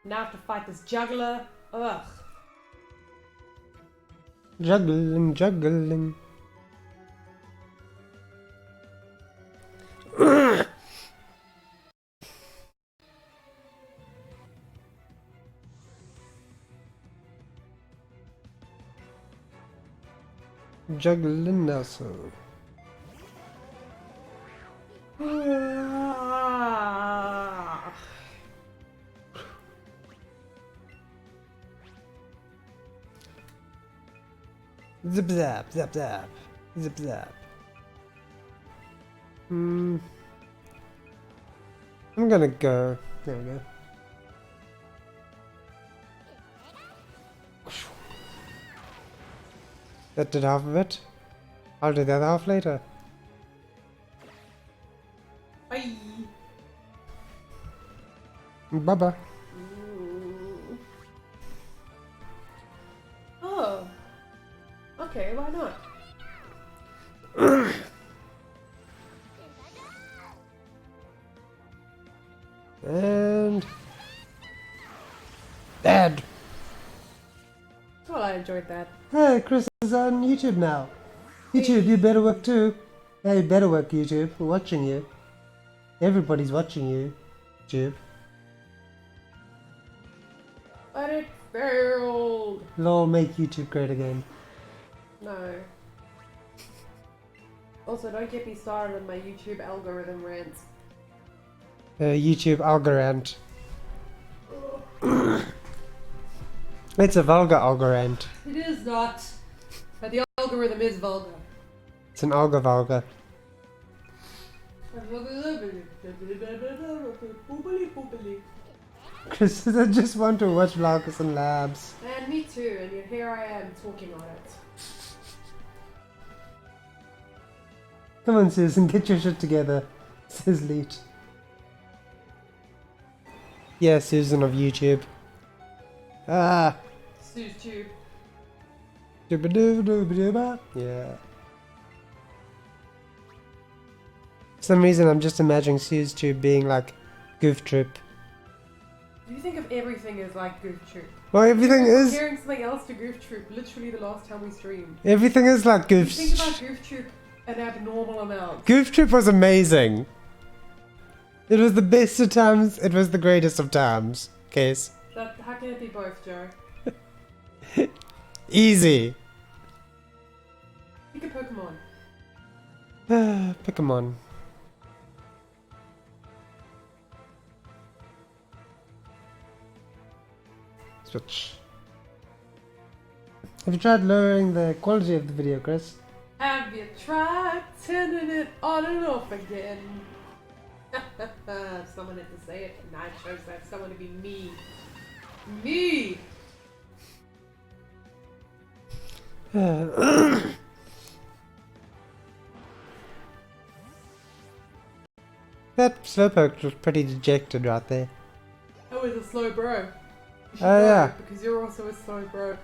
Now I have to fight this juggler. Ugh. Juggling, juggling. Juggling Nelson. Zip zap, zap zap, zip zap. I'm gonna go. There we go. That did half of it. I'll do the other half later. Bye. Bye-bye. Oh. Okay, why not? And... Dead! Well, I enjoyed that. Hey, Chris is on YouTube now. YouTube, you better work too. Hey, better work, YouTube. We're watching you. Everybody's watching you, YouTube. But it failed. Lol, make YouTube great again. No. Also, don't get me started on my YouTube algorithm rants. YouTube algorand. It's a vulgar algorand. It is not. But the algorithm is vulgar. It's an vulgar. Chris, I just want to watch Larkison Labs. And me too, and yet here I am talking on it. Come on, Susan, get your shit together, says Leet. Yeah, Susan of YouTube. Ah! Sue's tube. Dooba-dooba-dooba-dooba. Yeah. For some reason, I'm just imagining Sue's tube being like Goof Troop. Do you think of everything as like Goof Troop? Well, everything is. Comparing something else to Goof Troop, literally the last time we streamed. Everything is like Goof. Think about Goof Troop an abnormal amount. Goof Troop was amazing. It was the best of times. It was the greatest of times. Case. How can it be both, Joe? Easy. Pick a Pokemon. Pokemon. Switch. Have you tried lowering the quality of the video, Chris? Have you tried turning it on and off again? Someone had to say it, and I chose that someone to be me. Me! That Slowpoke was pretty dejected right there. I was a slow bro. You should Oh, know, yeah. Because you're also a slow bro.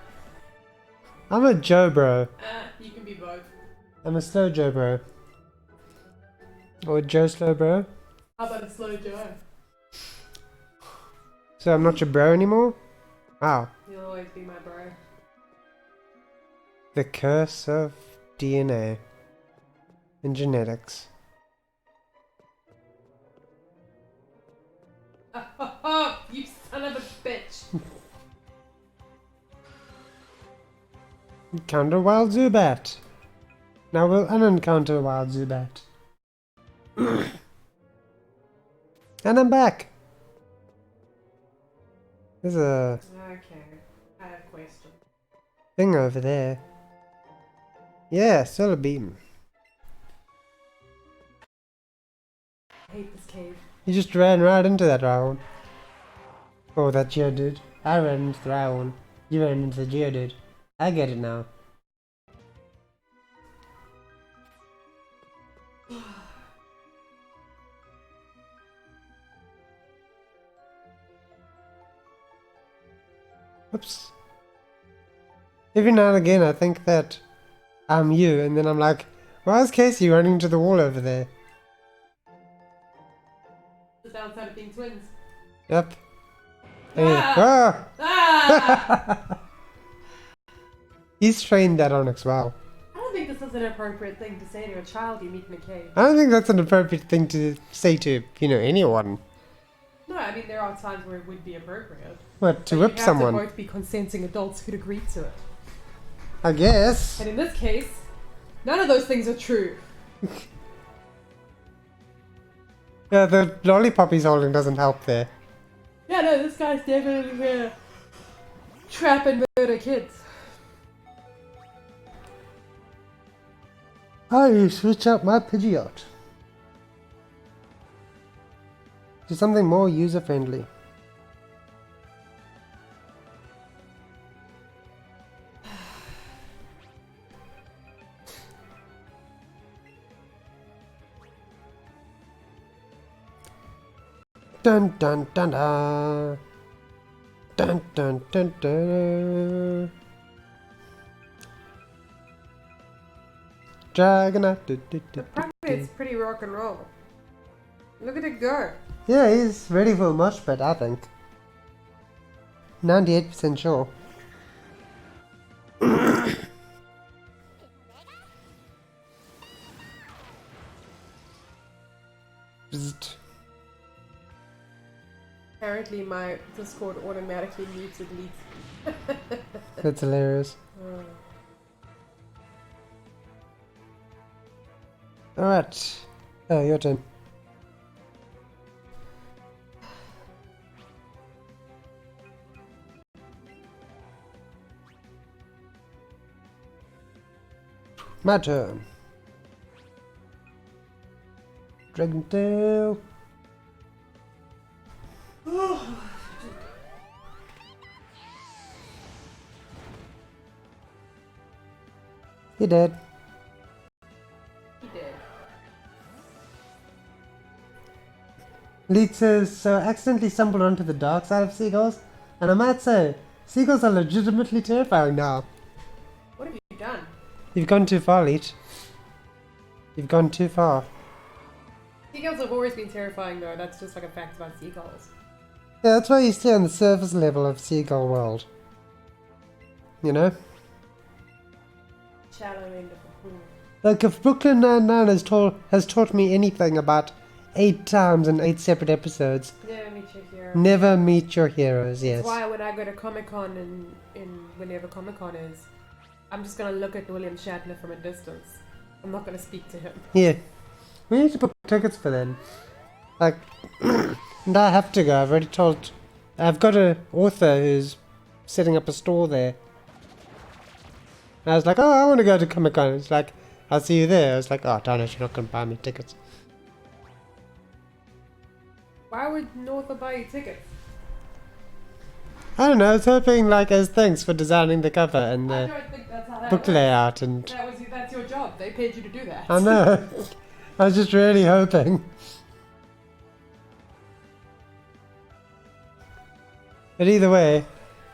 I'm a Joe bro. You can be both. I'm a slow Joe bro. Or a Joe slow bro. How about a slow Joe? So I'm not your bro anymore? Wow. You'll always be my bro. The curse of DNA and genetics. You son of a bitch! Encounter wild Zubat. Now we'll unencounter wild Zubat. And I'm back. There's a Okay, I have a question. thing over there. Yeah, solar beam. I hate this cave. You just ran right into that round. Oh, that Geodude. I ran into the round. You ran into the Geodude. I get it now. Oops. Every now and again I think that I'm you, and then I'm like, why is Casey running into the wall over there? The downside of being twins. Yep. Ah! Ah! He's trained that Onyx well. I don't think this is an appropriate thing to say to a child you meet in a cave. I don't think that's an appropriate thing to say to, anyone. No, I mean, there are times where it would be appropriate. What, to but whip someone? You have to both be consenting adults who'd agree to it. I guess. And in this case, none of those things are true. Yeah, the lollipop he's holding doesn't help there. Yeah, no, this guy's definitely gonna trap and murder kids. I switch out my Pidgeot to something more user-friendly. Dun dun dun dun. Dun dun dun dun. Dragonite. Apparently it's pretty rock and roll. Look at it go. Yeah, he's ready for a mosh pit, I think. 98% sure. Bzzzt. Apparently my Discord automatically mutes and deletes. That's hilarious. Alright. Oh, your turn. My turn. Dragon tail. He did. He did. Lead says, so I accidentally stumbled onto the dark side of seagulls, and I might say, seagulls are legitimately terrifying now. What have you done? You've gone too far, Leech. You've gone too far. Seagulls have always been terrifying though, that's just like a fact about seagulls. Yeah, that's why you stay on the surface level of seagull world. You know? Shallow end of the pool. Like, if Brooklyn Nine-Nine has taught me anything about 8 times in 8 separate episodes. Never meet your hero. Never meet your heroes, yes. That's why when I go to Comic-Con in whenever Comic-Con is, I'm just gonna look at William Shatner from a distance. I'm not gonna speak to him. Yeah. We need to book tickets for them. Like, and I have to go. I've already told... I've got an author who's setting up a store there. And I was like, oh, I want to go to Comic-Con. It's like, I'll see you there. I was like, oh, darn it, you're not going to buy me tickets. Why would Norther buy you tickets? I don't know, I was hoping, like, as thanks for designing the cover and I the don't think that's how that book works. layout and... That's your job. They paid you to do that. I know. I was just really hoping. But either way,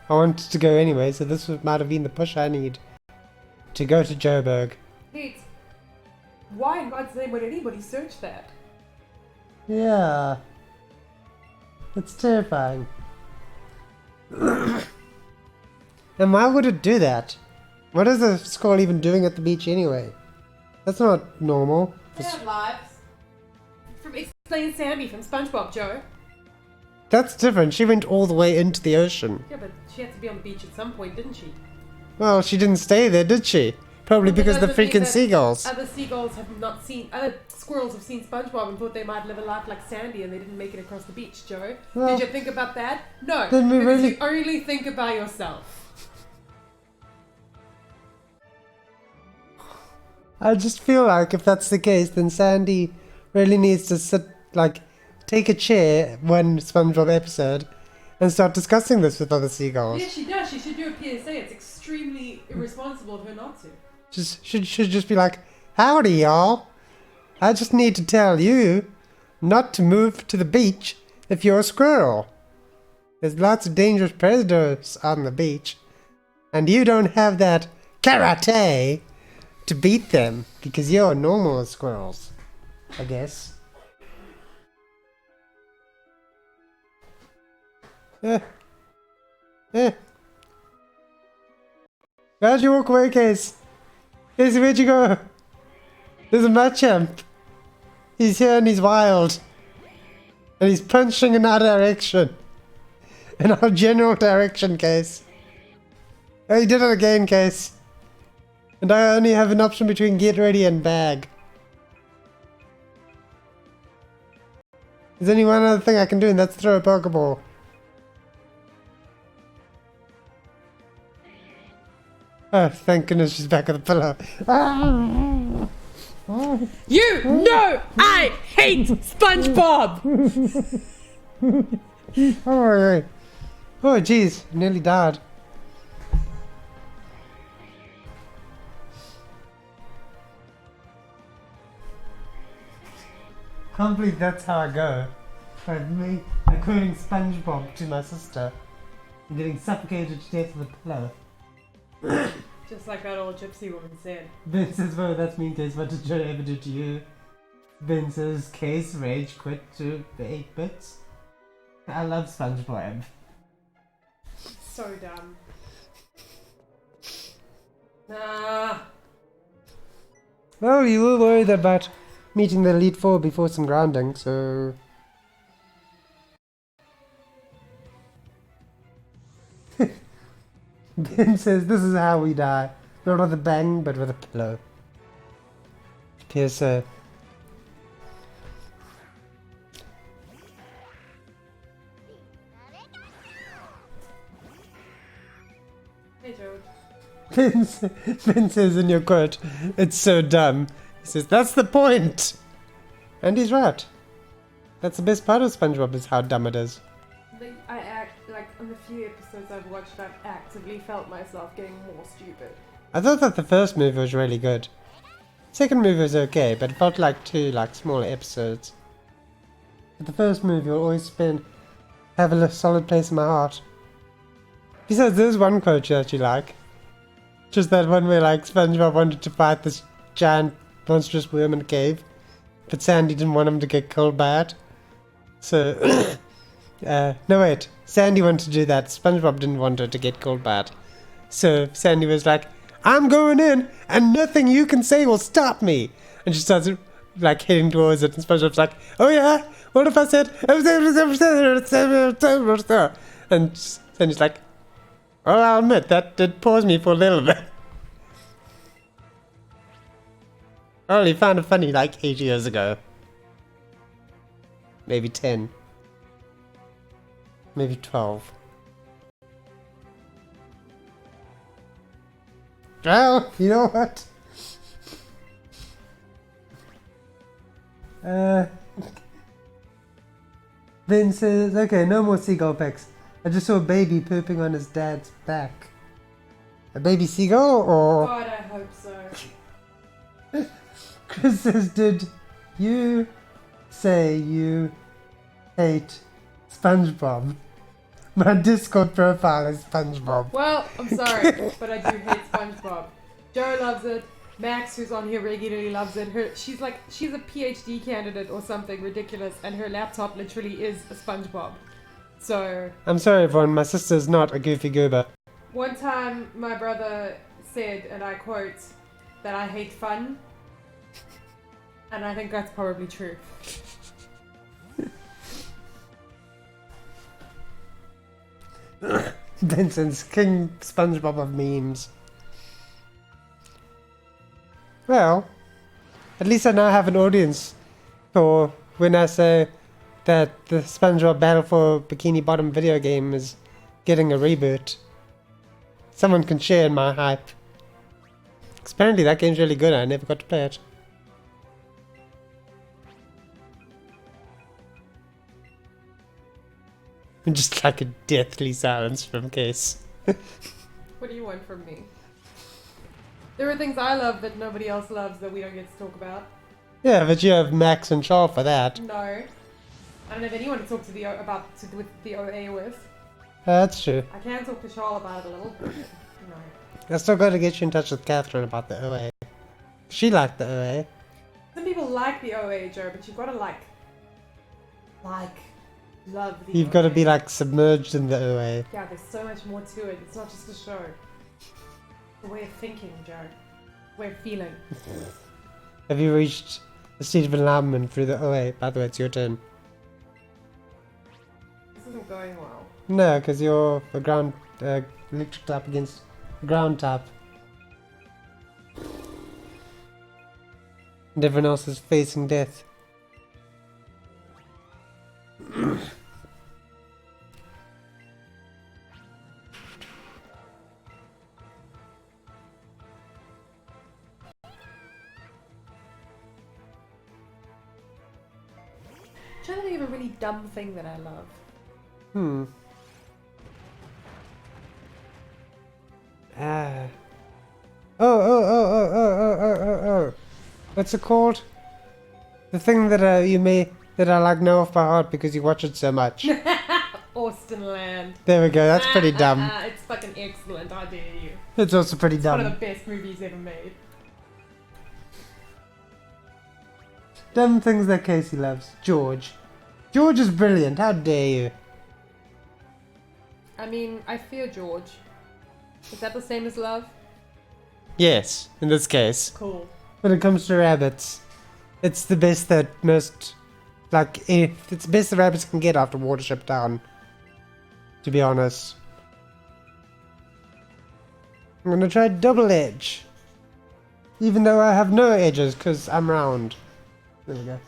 I wanted to go anyway, so this might have been the push I need to go to Joburg. Pete, why in God's name would anybody search that? Yeah. It's terrifying. And why would it do that? What is the skull even doing at the beach anyway? That's not normal. They have lives. From Explain Sandy from SpongeBob, Joe. That's different. She went all the way into the ocean. Yeah, but she had to be on the beach at some point, didn't she? Well, she didn't stay there, did she? Probably Well, because of the doesn't mean freaking that seagulls. Other seagulls have not seen... Other squirrels have seen SpongeBob and thought they might live a life like Sandy and they didn't make it across the beach, Joe. Well, Did you think about that? No. then we Because really- you only think about yourself. I just feel like if that's the case, then Sandy really needs to sit, like, take a chair one SpongeBob episode and start discussing this with other seagulls. Yes, she does. She should do a PSA. It's extremely irresponsible of her not to. Should just be like, howdy y'all. I just need to tell you not to move to the beach if you're a squirrel. There's lots of dangerous predators on the beach. And you don't have that karate to beat them because you're normal squirrels, I guess. Where'd you walk away, Case? Casey, where'd you go? There's a Machamp. He's here and he's wild. And he's punching in our direction. In our general direction, Case. Oh, he did it again, Case. And I only have an option between get ready and bag. There's only one other thing I can do, and that's throw a Pokeball. Oh, thank goodness she's back on the pillow. You know I hate SpongeBob! Oh, jeez, nearly died. Can't believe that's how I go. I'm quoting SpongeBob to my sister. I'm getting suffocated to death with a pillow. Just like that old gypsy woman said. Ben says, well, that's mean, Case. What did Joe ever do to you? Ben says, Case, rage quit to the 8 bits. I love SpongeBob. So dumb. Nah. Well, you were worried about meeting the Elite Four before some grounding, so... Ben says, this is how we die. Not with a bang, but with a pillow. Appears so. Hey, George. Ben says in your quote, it's so dumb. He says, that's the point! And he's right. That's the best part of SpongeBob, is how dumb it is. I act, like, on the few episodes I've watched, I've actively felt myself getting more stupid. I thought that the first movie was really good. Second movie was okay, but it felt like two, smaller episodes. But the first movie will always have a solid place in my heart. Besides, there's one quote that you like. Just that one where, SpongeBob wanted to fight this giant, monstrous worm in a cave, but Sandy didn't want him to get killed by it. So... no wait, Sandy wanted to do that, SpongeBob didn't want her to get killed by it. So Sandy was like, I'm going in, and nothing you can say will stop me. And she starts, heading towards it, and SpongeBob's like, oh yeah? What if I said... And Sandy's like, well, I'll admit, that did pause me for a little bit. I only found it funny 8 years ago. Maybe 10. Maybe 12. Well, you know what? Ben says, okay, no more seagull pics. I just saw a baby pooping on his dad's back. A baby seagull, or...? God, I hope so. Chris says, did you say you hate SpongeBob? My Discord profile is SpongeBob. Well, I'm sorry, but I do hate SpongeBob. Joe loves it. Max, who's on here regularly, loves it. She's a PhD candidate or something ridiculous, and her laptop literally is a SpongeBob. So... I'm sorry, everyone. My sister's not a goofy goober. One time, my brother said, and I quote, that I hate fun. And I think that's probably true. Benson's King SpongeBob of memes. Well, at least I now have an audience for when I say that the SpongeBob Battle for Bikini Bottom video game is getting a reboot. Someone can share in my hype. 'Cause apparently that game's really good and I never got to play it. Just a deathly silence from Case. What do you want from me? There are things I love that nobody else loves that we don't get to talk about. Yeah, but you have Max and Shaw for that. No. I don't have anyone to talk to with the OA with. That's true. I can talk to Charlotte about it a little, but no. I still got to get you in touch with Catherine about the OA. She liked the OA. Some people like the OA, Joe, but you've got to like, love the You've OA. got to be like submerged in the OA. Yeah, there's so much more to it. It's not just a show. It's a way of thinking, Joe. A way of feeling. Have you reached the state of enlightenment through the OA? By the way, it's your turn. This isn't going well. No, because you're a ground electric type against ground type. And everyone else is facing death. I'm trying to think of a really dumb thing that I love. Oh. What's it called? The thing that that I like know off by heart because you watch it so much. Austin Land. There we go, that's pretty dumb. It's fucking excellent, I dare you. It's also pretty It's dumb. one of the best movies ever made. Dumb things that Casey loves. George. George is brilliant, how dare you? I mean, I fear George. Is that the same as love? Yes, in this case. Cool. When it comes to rabbits, it's the best that most, it's the best the rabbits can get after Watership Down. To be honest. I'm gonna try double edge. Even though I have no edges, because I'm round. There we go.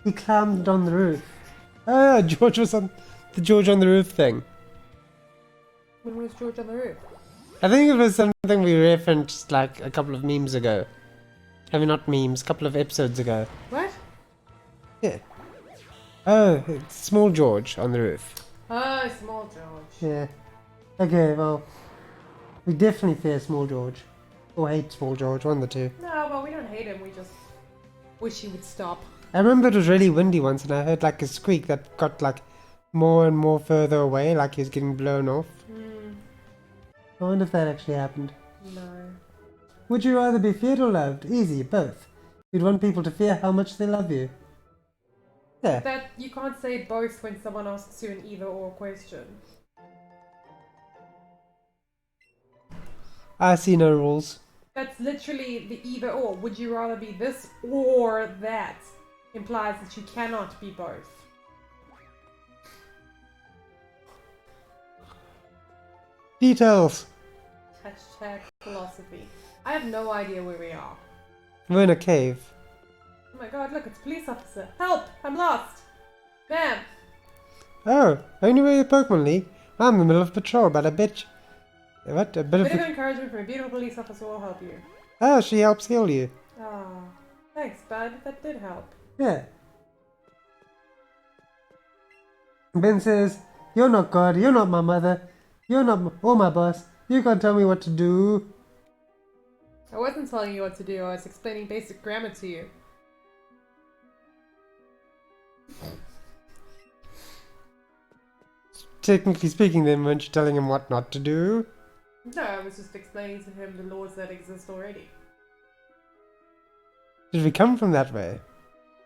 He climbed on the roof. Oh, George was on the George on the roof thing. When was George on the roof? I think it was something we referenced like a couple of memes ago. I mean, not memes, a couple of episodes ago. What? Yeah. Oh, it's small George on the roof. Oh, small George. Yeah. Okay, well, we definitely fear small George. Or hate small George, one of the two. No, well, we don't hate him. We just wish he would stop. I remember it was really windy once and I heard like a squeak that got like more and more further away, like he was getting blown off. I wonder if that actually happened. No. Would you rather be feared or loved? Easy, both. You'd want people to fear how much they love you. Yeah. That you can't say both when someone asks you an either or question. I see no rules. That's literally the either or. Would you rather be this or that? Implies that you cannot be both. Details. Hashtag philosophy. I have no idea where we are. We're in a cave. Oh my god, look, it's a police officer. Help! I'm lost! Ma'am! Oh, only way the Pokemon League? I'm in the middle of patrol, but I bet you... What? A bit A of... bit of encouragement from a beautiful police officer will help you. Oh, she helps heal you. Ah, thanks, bud. That did help. Yeah. Ben says, you're not God, you're not my mother, you're not or my boss, you can't tell me what to do. I wasn't telling you what to do, I was explaining basic grammar to you. Technically speaking then, weren't you telling him what not to do? No, I was just explaining to him the laws that exist already. Did we come from that way?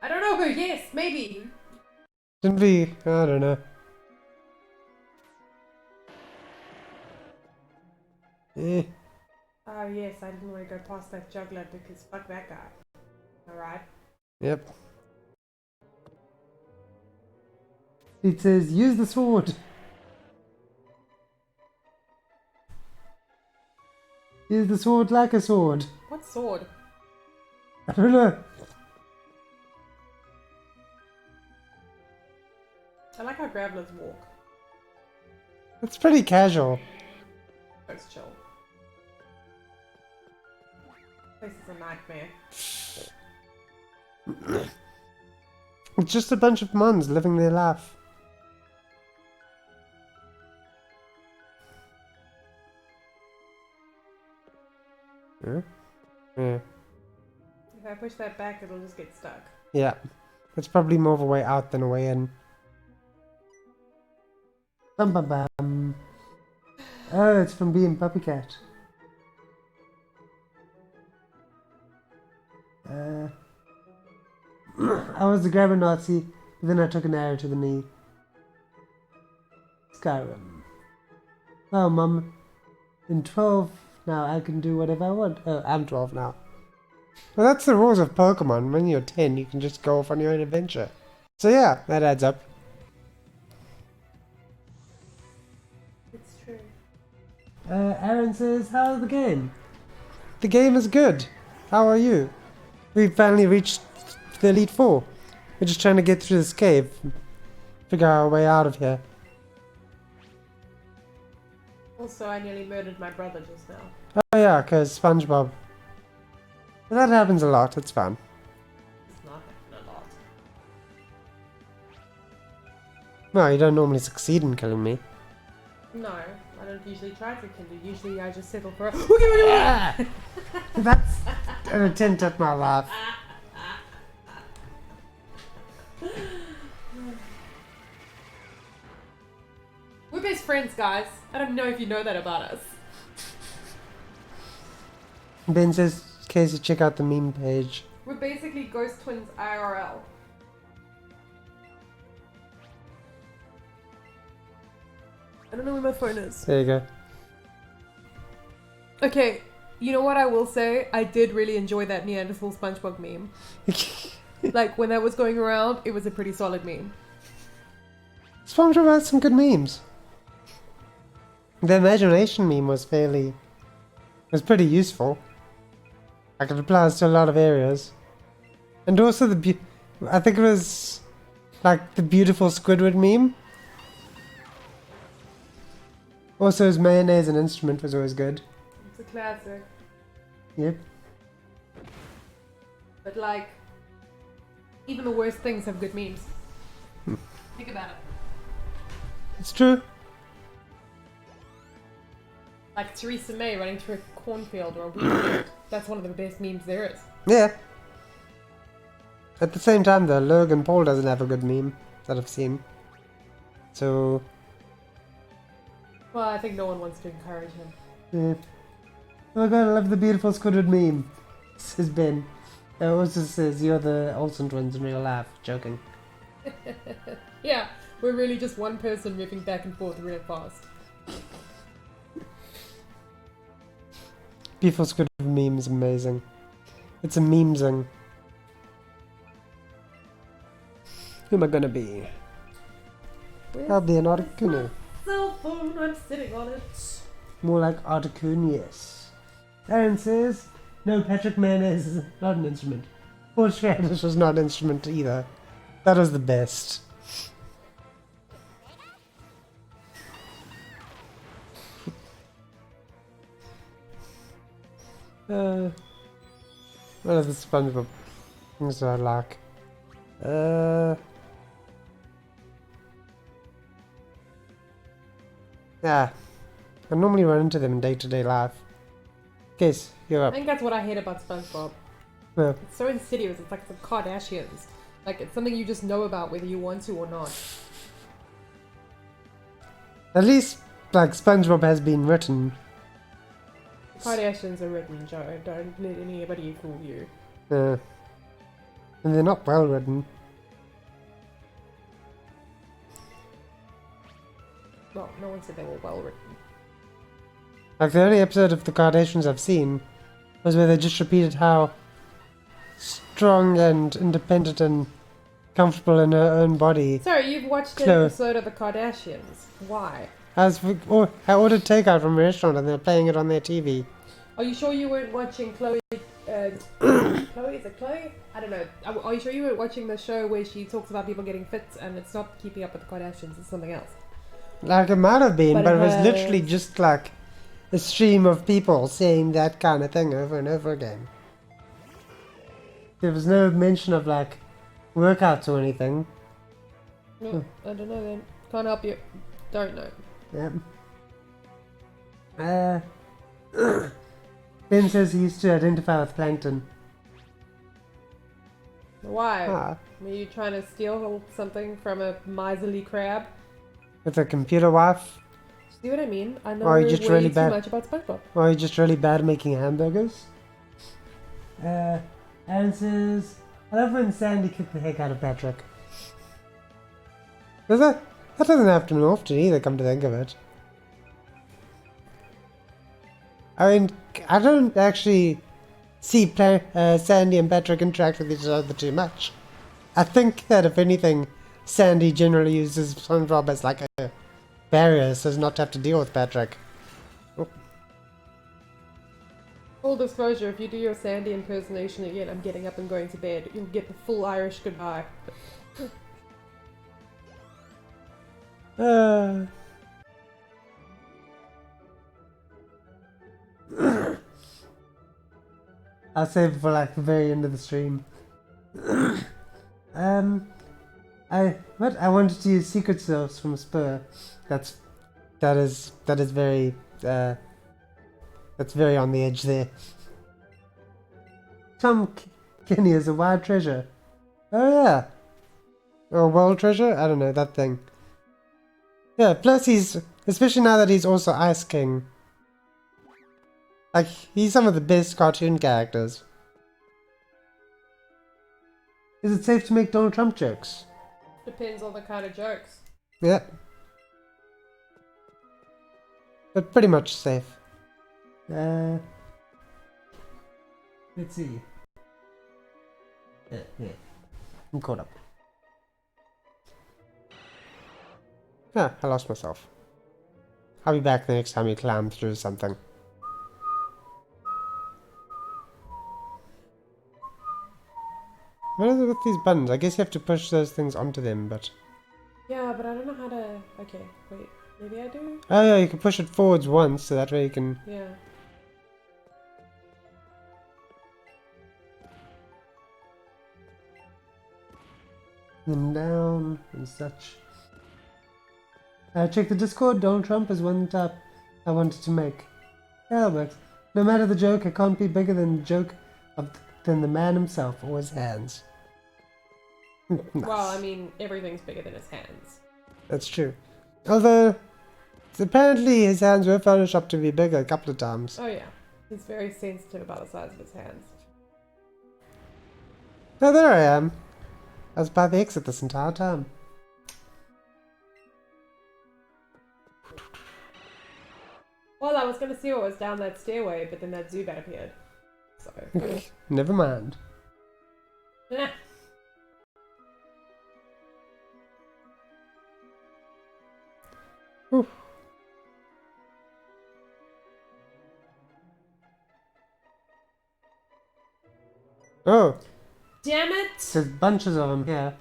I don't know, but yes, maybe. Didn't we? I don't know. Eh. Oh yes, I didn't want to go past that juggler because fuck that guy. Alright. Yep. It says, use the sword. Use the sword like a sword. What sword? I don't know. I like how gravelers walk. It's pretty casual. That's chill. This is a nightmare. It's just a bunch of Mons living their life. Huh? Yeah. If I push that back, it'll just get stuck. Yeah. It's probably more of a way out than a way in. Bum bum bum. Oh, it's from being Puppy Cat. I was the grabber Nazi, but then I took an arrow to the knee. Skyrim. Oh, Mum. In 12 now, I can do whatever I want. Oh, I'm 12 now. Well, that's the rules of Pokemon. When you're 10, you can just go off on your own adventure. So yeah, that adds up. It's true. Aaron says, how's the game? The game is good. How are you? We finally reached the Elite Four. We're just trying to get through this cave. Figure our way out of here. Also, I nearly murdered my brother just now. Oh yeah, because SpongeBob. That happens a lot, it's fun. It's not happening a lot. No, you don't normally succeed in killing me. No, I don't usually try to kill you. Usually I just settle for a... That's an attempt at my laugh. We're best friends, guys. I don't know if you know that about us. Ben says, Casey, check out the meme page. We're basically ghost twins IRL. I don't know where my phone is. There you go. Okay, you know what I will say? I did really enjoy that Neanderthal SpongeBob meme. Like, when that was going around, it was a pretty solid meme. SpongeBob has some good memes. The imagination meme was pretty useful. Like, it applies to a lot of areas. And also I think it was like the beautiful Squidward meme. Also, his mayonnaise and instrument was always good. It's a classic. Yep. But like, even the worst things have good memes. Think about it. It's true. Like Theresa May running through a cornfield or a wheat field. That's one of the best memes there is. Yeah. At the same time, though, Logan Paul doesn't have a good meme that I've seen. So, Well, I think no one wants to encourage him. yeah. Oh my god, I love the beautiful Squidward meme. Says Ben. It also says you're the Olsen twins in real life. Joking. Yeah, we're really just one person moving back and forth real fast. Beautiful Squidward meme is amazing. It's a meme-zing. Who am I gonna be? I'll be an Articuno. Cell phone, I'm sitting on it. More like Articunius. Aaron says, no, Patrick Mayonnaise is not an instrument. Horseradish was not an instrument either. That was the best. What are the SpongeBob things I like? Yeah. I normally run into them in day-to-day life. Guess, you're I up. think that's what I hate about SpongeBob. Yeah. It's so insidious. It's like the Kardashians. Like, it's something you just know about whether you want to or not. At least, like, SpongeBob has been written. The Kardashians are written, Joe. Don't let anybody fool you. And they're not well written. Well, no one said they were well written. Like, the only episode of The Kardashians I've seen was where they just repeated how strong and independent and comfortable in her own body. Sorry, you've watched an No. episode of the Kardashians. Why? I ordered takeout from a restaurant and they're playing it on their TV. Are you sure you weren't watching Chloe? Chloe? Is it Chloe? I don't know. Are you sure you weren't watching the show where she talks about people getting fit and it's not keeping up with the Kardashians, it's something else? Like, it might have been, but it was has- literally just like a stream of people saying that kind of thing over and over again. There was no mention of, like, workouts or anything. No, I don't know then. Can't help you. Don't know. Yep. Ben says he used to identify with plankton. Why? Ah. Were you trying to steal something from a miserly crab? With a computer wife? See what I mean? I know Or are you just way really too bad? much about SpongeBob. Or are you just really bad at making hamburgers? Aaron says, I love when Sandy kicked the heck out of Patrick. That doesn't happen often either, come to think of it. I mean, I don't actually see Sandy and Patrick interact with each other too much. I think that if anything, Sandy generally uses SpongeBob as like a barrier so as not to have to deal with Patrick. Oh. Full disclosure, if you do your Sandy impersonation again, I'm getting up and going to bed. You'll get the full Irish goodbye. I'll save it for like the very end of the stream. I wanted to use secret sauce from Spur. That is very that's very on the edge there. Tom Kenny is a wild treasure. Oh yeah. Or world treasure? I don't know, that thing. Yeah, plus he's, especially now that he's also Ice King. Like, he's some of the best cartoon characters. Is it safe to make Donald Trump jokes? Depends on the kind of jokes. Yeah. But pretty much safe. Let's see. Yeah. I'm caught up. Ah, I lost myself. I'll be back the next time you climb through something. What is it with these buttons? I guess you have to push those things onto them, but... Yeah, but I don't know how to... Okay, wait. Maybe I do? Oh yeah, you can push it forwards once, so that way you can... Yeah. And down, and such. Check the Discord, Donald Trump is one type I wanted to make. Yeah, that works. No matter the joke, it can't be bigger than the joke than the man himself or his hands. Nice. Well, I mean, everything's bigger than his hands. That's true. Although, apparently his hands were photoshopped to be bigger a couple of times. Oh yeah. He's very sensitive about the size of his hands. Oh, there I am. I was by the exit this entire time. Well, I was going to see what was down that stairway, but then that Zubat appeared. So... Never mind. Eh. Whew. Oh, Damn it! there's bunches of them here.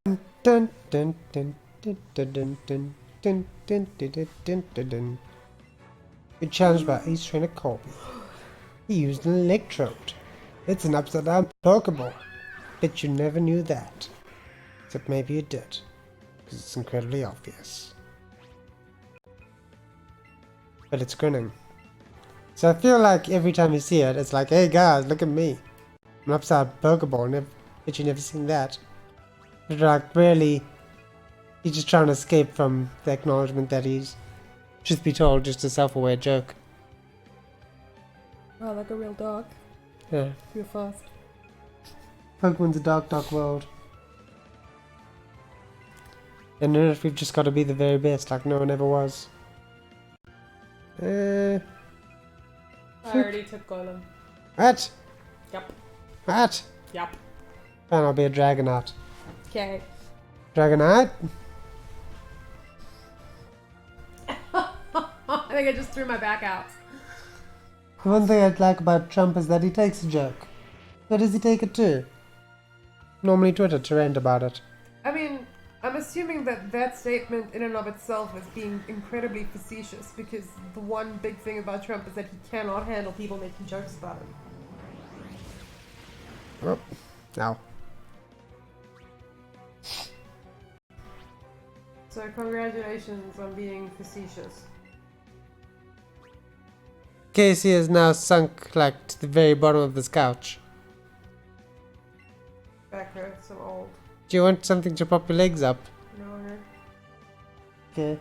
Dun dun dun dun dun dun dun dun dun dun dun dun dun dun. You're challenged by Ace Trainer Colby. He used an electrode. It's an upside down Pokeball. Bet you never knew that. Except maybe you did. Because it's incredibly obvious. But it's grinning. So I feel like every time you see it, it's like, hey guys, look at me. I'm an upside down Pokeball. Bet you never seen that. But like, really, he's just trying to escape from the acknowledgement that he's, truth be told, just a self-aware joke. Oh, like a real dog. Yeah. Real fast. Pokemon's a dark, dark world. And in it, we've just got to be the very best, like no one ever was. I already took Golem. What? Yup. What? Yup. Fine, I'll be a Dragonite. Okay. Dragonite? I think I just threw my back out. The one thing I'd like about Trump is that he takes a joke. Where does he take it to? Normally Twitter to rant about it. I mean, I'm assuming that that statement in and of itself is being incredibly facetious because the one big thing about Trump is that he cannot handle people making jokes about him. Oh, no. So congratulations on being facetious. Casey is now sunk like to the very bottom of this couch. so old. Do you want something to prop your legs up? No. Okay.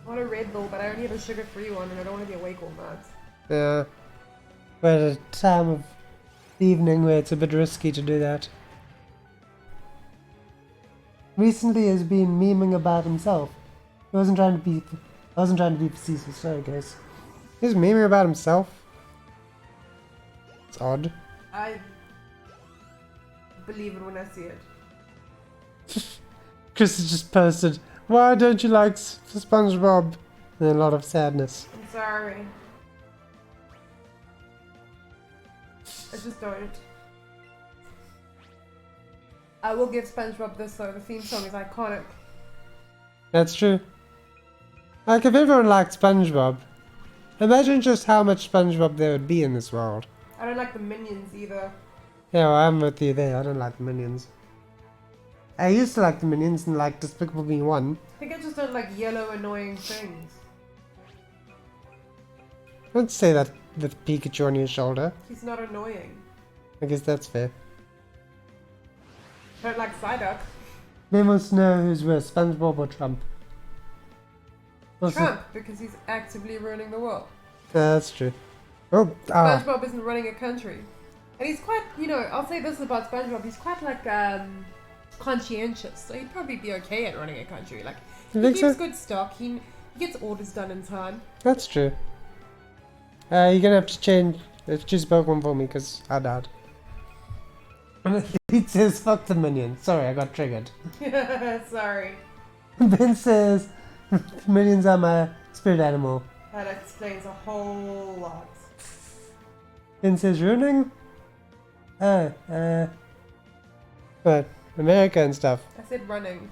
I want a Red Bull, but I only have a sugar-free one, and I don't want to be awake all night. Yeah. We're at a time of evening where it's a bit risky to do that. Recently has been memeing about himself. I wasn't trying to be facetious, sorry guys. He's memeing about himself? It's odd. I believe it when I see it. Chris has just posted, "Why don't you like SpongeBob?" And a lot of sadness. I'm sorry. I just don't. I will give SpongeBob this though, the theme song is iconic. That's true. Like, if everyone liked SpongeBob, imagine just how much SpongeBob there would be in this world. I don't like the Minions either. Yeah, well, I'm with you there. I don't like the Minions. I used to like the Minions and like Despicable Me 1. I think I just don't like yellow annoying things. Don't say that with Pikachu on your shoulder. He's not annoying. I guess that's fair. I don't like Psyduck. They must know who's worse, SpongeBob or Trump. Trump, because he's actively ruining the world. That's true. Oh, ah. SpongeBob isn't running a country. And he's quite, I'll say this about SpongeBob, he's quite like, conscientious. So he'd probably be okay at running a country. Like, You he think keeps so? good stock, he gets orders done in time. That's true. You're gonna have to choose Pokemon for me, because I died. It says, "Fuck the Minions." Sorry, I got triggered. Sorry. Ben says, "Minions are my spirit animal." That explains a whole lot. Ben says, "Ruining?" What? America and stuff. I said running.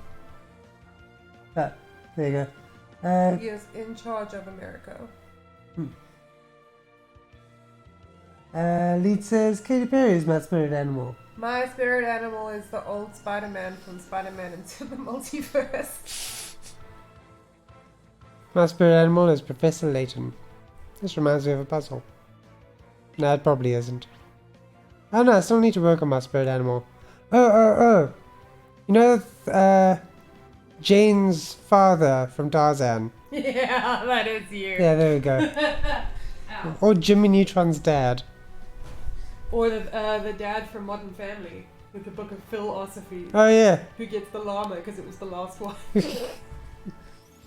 There you go. He is in charge of America. Lead says, "Katy Perry is my spirit animal." My spirit animal is the old Spider-Man from Spider-Man Into the Multiverse. My spirit animal is Professor Layton. This reminds me of a puzzle. No, it probably isn't. Oh no, I still need to work on my spirit animal. Oh. You know, Jane's father from Tarzan. Yeah, that is you. Yeah, there we go. Or Jimmy Neutron's dad. Or the dad from Modern Family with the book of philosophy. Oh yeah. Who gets the llama because it was the last one.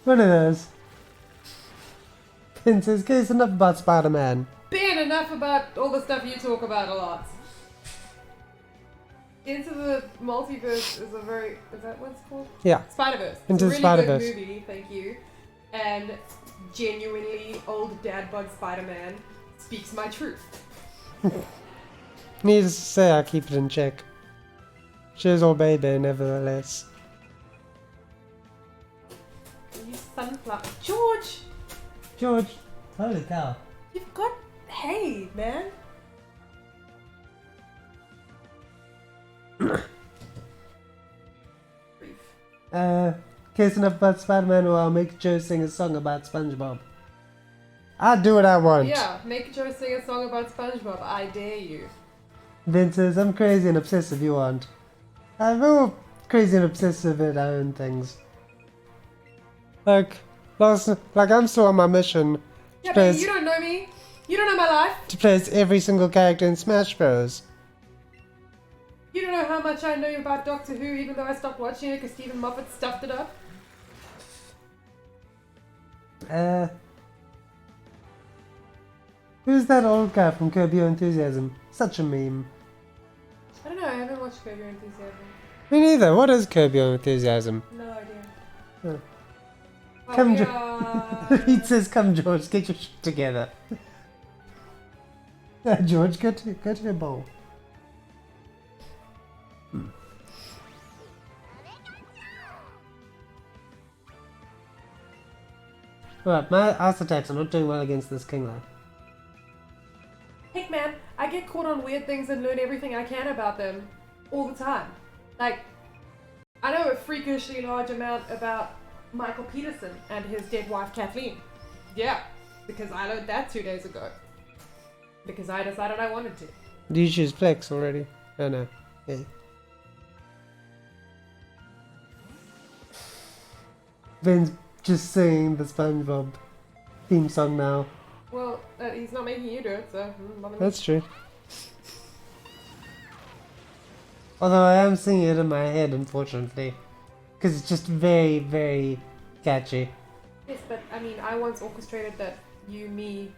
One of those. Ben says, "Case enough about Spider-Man." Ben, enough about all the stuff you talk about a lot. Into the Multiverse is is that what it's called? Yeah. Spider-Verse. Into the it's a really Spider-Verse. good movie, thank you. And genuinely old dad bug Spider-Man speaks my truth. Needless to say, I keep it in check. She's all baby, nevertheless. You sunflower. George! George, holy cow. You've got hay, man. Case enough about Spider-Man, or I'll make Joe sing a song about SpongeBob. I'll do what I want. Yeah, make Joe sing a song about SpongeBob. I dare you. Ben says, "I'm crazy and obsessive, you aren't." We're all crazy and obsessive at our own things. Like I'm still on my mission Yeah, but you don't know me. You don't know my life. to play as every single character in Smash Bros. You don't know how much I know about Doctor Who, even though I stopped watching it because Stephen Moffat stuffed it up. Who's that old guy from Curb Your Enthusiasm? Such a meme. I don't know, I haven't watched Curb Your Enthusiasm. Me neither. What is Curb Your Enthusiasm? No idea. Oh. Oh, Come, yeah. He says, "Come, George, get your shit together." George, go to your bowl. Alright, my ice attacks are not doing well against this Kingler. Heck man, I get caught on weird things and learn everything I can about them all the time. Like, I know a freakishly large amount about Michael Peterson and his dead wife Kathleen. Yeah, because I learned that 2 days ago. Because I decided I wanted to. Do you choose Flex already? Oh no. Yeah. Ben's just singing the SpongeBob theme song now. Well, he's not making you do it, so bother me. That's true. Although I am singing it in my head, unfortunately. Because it's just very, very catchy. Yes, but I mean, I once orchestrated that you, me,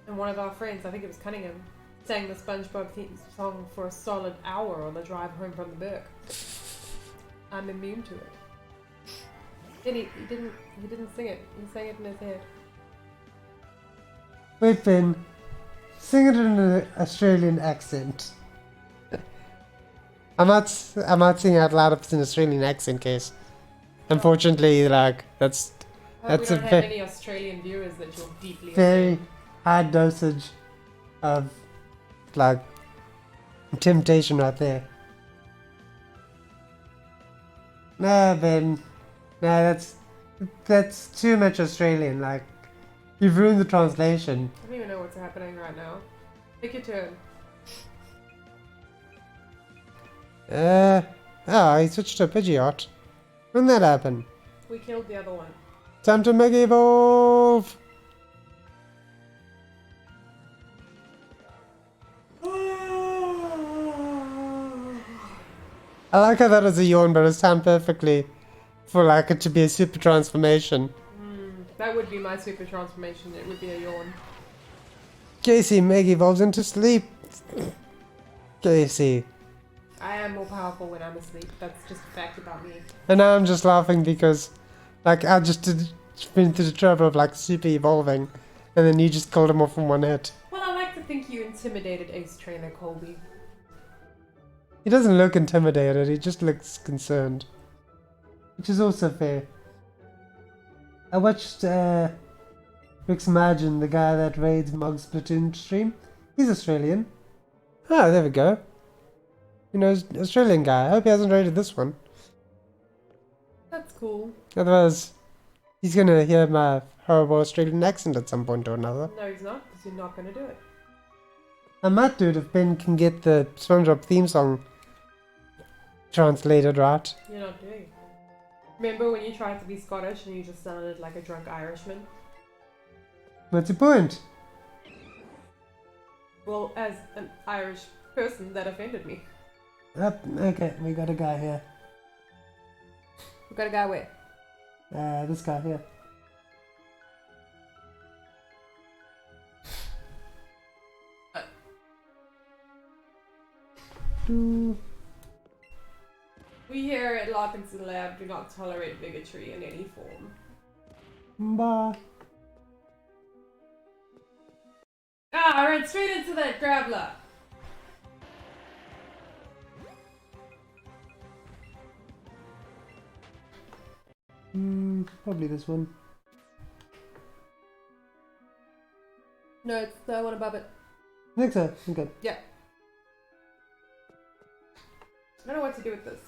and one of our friends, I think it was Cunningham, sang the SpongeBob theme song for a solid hour on the drive home from the Burke. I'm immune to it. Then he didn't sing it. He sang it in his head. Wait, Ben. Sing it in an Australian accent. I'm not singing out loud if it's an Australian accent, case. Unfortunately, like, that's I hope we a don't have any Australian viewers that you'll deeply very offend. high dosage of, like, temptation right there. No, Ben. No, that's too much Australian. Like, you've ruined the translation. I don't even know what's happening right now. Take your turn. I switched to Pidgeot. When did that happen? We killed the other one. Time to Mega Evolve! I like how that was a yawn, but it's timed perfectly for like it to be a super transformation. That would be my super transformation. It would be a yawn. Casey Mega Evolves into sleep. Casey. I am more powerful when I'm asleep. That's just a fact about me. And now I'm just laughing because, like, I just been through the trouble of, like, super evolving, and then you just called him off in one hit. Well, I like to think you intimidated Ace Trainer Colby. He doesn't look intimidated, he just looks concerned. Which is also fair. I watched, Rick's Imagine, the guy that raids Mog's Platoon stream. He's Australian. Ah, there we go. You know, Australian guy. I hope he hasn't raided this one. That's cool. Otherwise, he's gonna hear my horrible Australian accent at some point or another. No, he's not, because you're not going to do it. I might do it if Ben can get the SpongeBob theme song translated right. You're not doing it. Remember when you tried to be Scottish and you just sounded like a drunk Irishman? What's the point? Well, as an Irish person, that offended me. Okay, we got a guy here. We got a guy where? This guy here. We here at Larkison Lab do not tolerate bigotry in any form. Bye. Ah, I ran straight into that Graveler. Probably this one. No, it's the one above it. I think so. Okay. Yeah. I don't know what to do with this.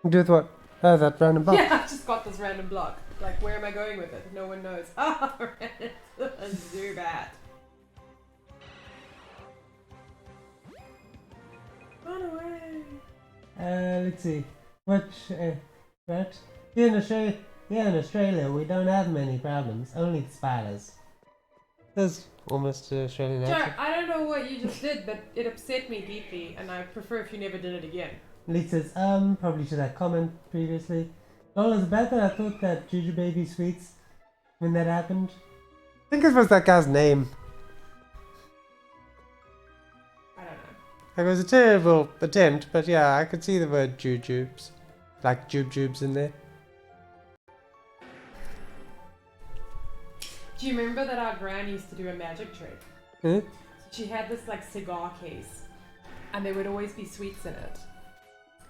Do with what? Oh, that random box. Yeah, I just got this random block. Like, where am I going with it? No one knows. Ah, I ran into a Zubat. Run away. Let's see. What? Here in Australia, we don't have many problems. Only spiders. That's almost an Australian Joe, accent. I don't know what you just did, but it upset me deeply, and I prefer if you never did it again. Lee says, probably to that comment previously. Well, it's bad that I thought that Juju Baby Sweets when that happened. I think it was that guy's name. I don't know. It was a terrible attempt, but yeah, I could see the word jujubes. Like jubes in there. Do you remember that our gran used to do a magic trick? Huh? She had this like cigar case, and there would always be sweets in it.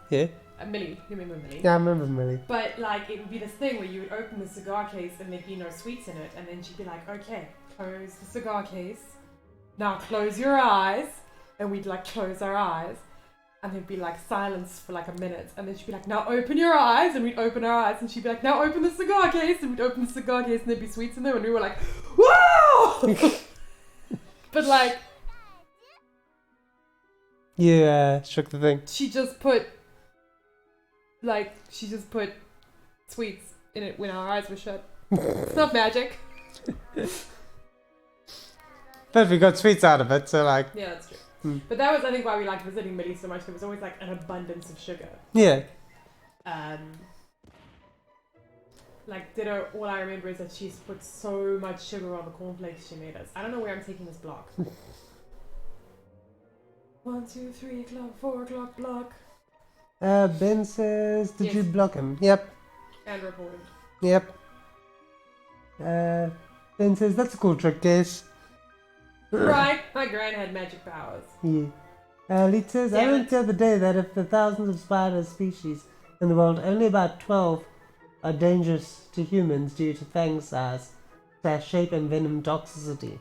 Yeah? Millie, you remember Millie? Yeah, I remember Millie. But like it would be this thing where you would open the cigar case and there'd be no sweets in it, and then she'd be like, okay, close the cigar case. Now close your eyes. And we'd like close our eyes. And there'd be like silence for like a minute, and then she'd be like, "Now open your eyes," and we'd open our eyes, and she'd be like, "Now open the cigar case," and we'd open the cigar case, and there'd be sweets in there, and we were like, "Whoa!" But like, you shook the thing. she just put sweets in it when our eyes were shut. It's not magic. But we got sweets out of it, so like... Yeah, that's true. But that was, I think, why we liked visiting Millie so much. There was always like an abundance of sugar. Yeah. Like, ditto, all I remember is that she's put so much sugar on the cornflakes she made us. I don't know where I'm taking this block. 1, 2, 3 o'clock, 4 o'clock block. Ben says, did you block him? Yep. And reported. Yep. Ben says, that's a cool trick, guys. Right, my gran had magic powers. Yeah. Leet says, I learned the other day that of the thousands of spider species in the world, only about 12 are dangerous to humans due to fang size, shape, and venom toxicity.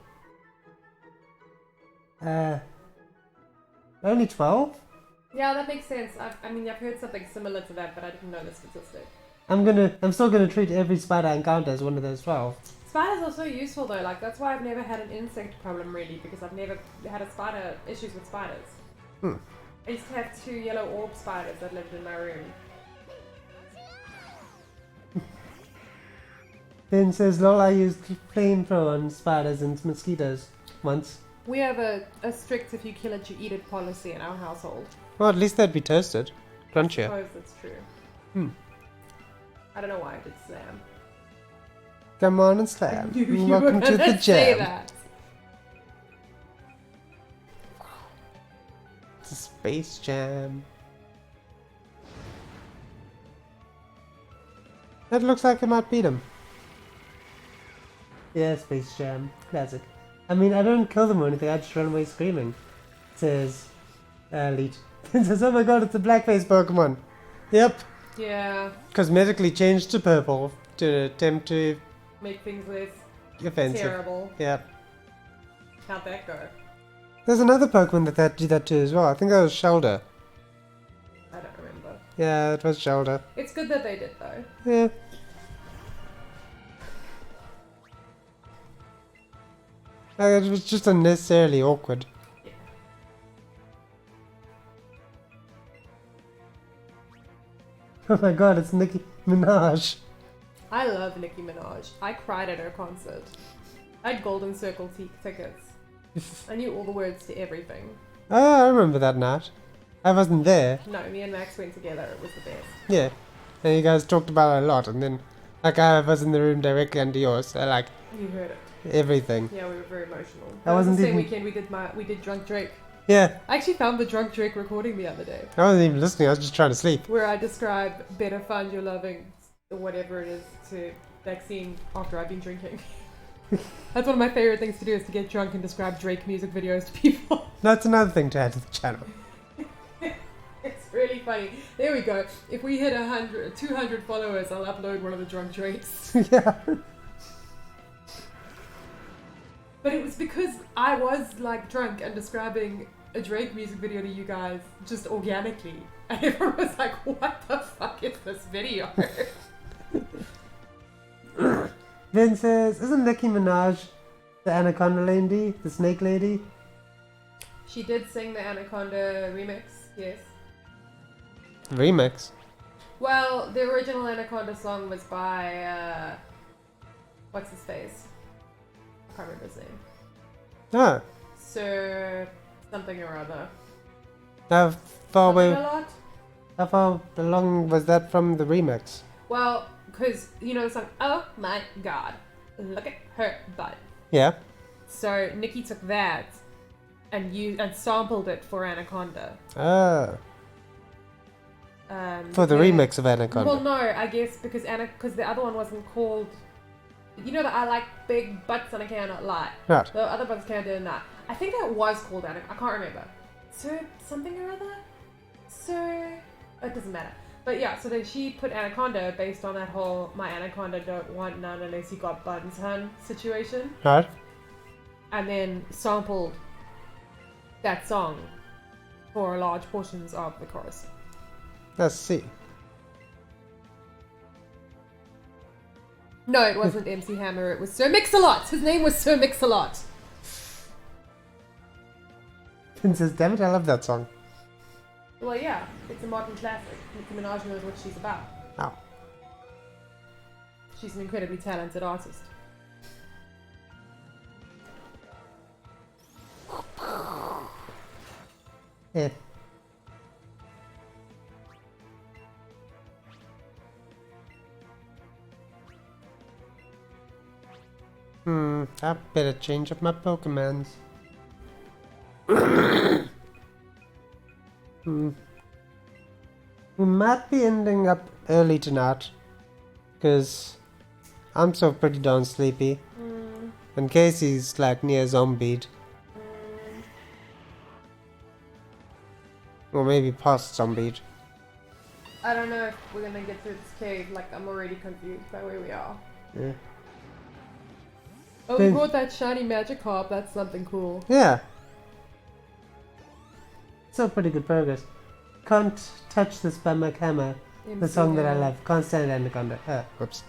Only 12? Yeah, that makes sense. I've heard something similar to that, but I didn't know the statistic. I'm still gonna treat every spider I encounter as one of those 12. Spiders are so useful though, like that's why I've never had an insect problem really, because I've never had issues with spiders. I used to have 2 yellow orb spiders that lived in my room. Ben says, lol, I used flamethrower on spiders and mosquitoes once. We have a strict if you kill it, you eat it policy in our household. Well, at least they'd be toasted. Crunchier. I suppose that's true. I don't know why I did slam. Come on and slam. You Welcome to the say jam. that. It's a space jam. That looks like it might beat him. Yeah, space jam. Classic. I mean, I don't kill them or anything, I just run away screaming. Says Leet. Says, oh my god, it's a blackface Pokemon. Yep. Yeah. Cosmetically changed to purple to attempt to Make things less offensive. terrible. Yep. How'd that go? There's another Pokemon that did that too as well. I think that was Shelder. I don't remember. Yeah, it was Shelder. It's good that they did though. Yeah. Like, it was just unnecessarily awkward. Yeah. Oh my god, it's Nicki Minaj. I love Nicki Minaj. I cried at her concert. I had Golden Circle tickets. I knew all the words to everything. Oh, I remember that night. I wasn't there. No, me and Max went together. It was the best. Yeah. And you guys talked about it a lot, and then, like, I was in the room directly under yours, so, like, You heard it. everything. Yeah, we were very emotional. I That was the wasn't same even- weekend we did Drunk Drake. Yeah, I actually found the Drunk Drake recording the other day, I wasn't even listening, I was just trying to sleep. where I describe better find your loving, or whatever it is, to vaccine after I've been drinking. That's one of my favorite things to do, is to get drunk and describe Drake music videos to people. That's another thing to add to the channel. It's really funny. There we go. If we hit 200 followers, I'll upload one of the Drunk Drakes. Yeah. But it was because I was like drunk and describing a Drake music video to you guys just organically. And everyone was like, what the fuck is this video? Ben says, isn't Nicki Minaj the Anaconda lady? The snake lady? She did sing the Anaconda remix, yes. Remix? Well, the original Anaconda song was by, what's his face? I can't remember his name. Oh. Sir something or other. How far Something away? a lot? How far along was that from the remix? Well, because, you know the song, oh my god, look at her butt. Yeah. So Nikki took that and sampled it for Anaconda. Ah. For the yeah. remix of Anaconda. Well, no, I guess because the other one wasn't called. You know that I like big butts and I cannot lie. Right. The other butts can't do that. I think that was called Anaconda. I can't remember. Sir something or other. Sir, it doesn't matter. But yeah, so then she put Anaconda based on that whole "my Anaconda don't want none unless you got buttons, hun" situation, Right. and then sampled that song for large portions of the chorus. Let's see. No, it wasn't MC Hammer, it was Sir Mix-a-Lot! His name was Sir Mix-a-Lot! Princess Dammit, I love that song. Well, yeah, it's a modern classic. Nicki Minaj knows what she's about. Oh. She's an incredibly talented artist. Yeah. I better change up my Pokemons. We might be ending up early tonight, because I'm so pretty darn sleepy. And Casey's like near zombied. Or maybe past zombied. I don't know if we're gonna get through this cave, like I'm already confused by where we are. Yeah. Oh, we brought that shiny Magikarp, that's something cool. Yeah. Still pretty good progress. Can't touch this by my camera. The song that I love. Can't stand Anaconda. Whoops.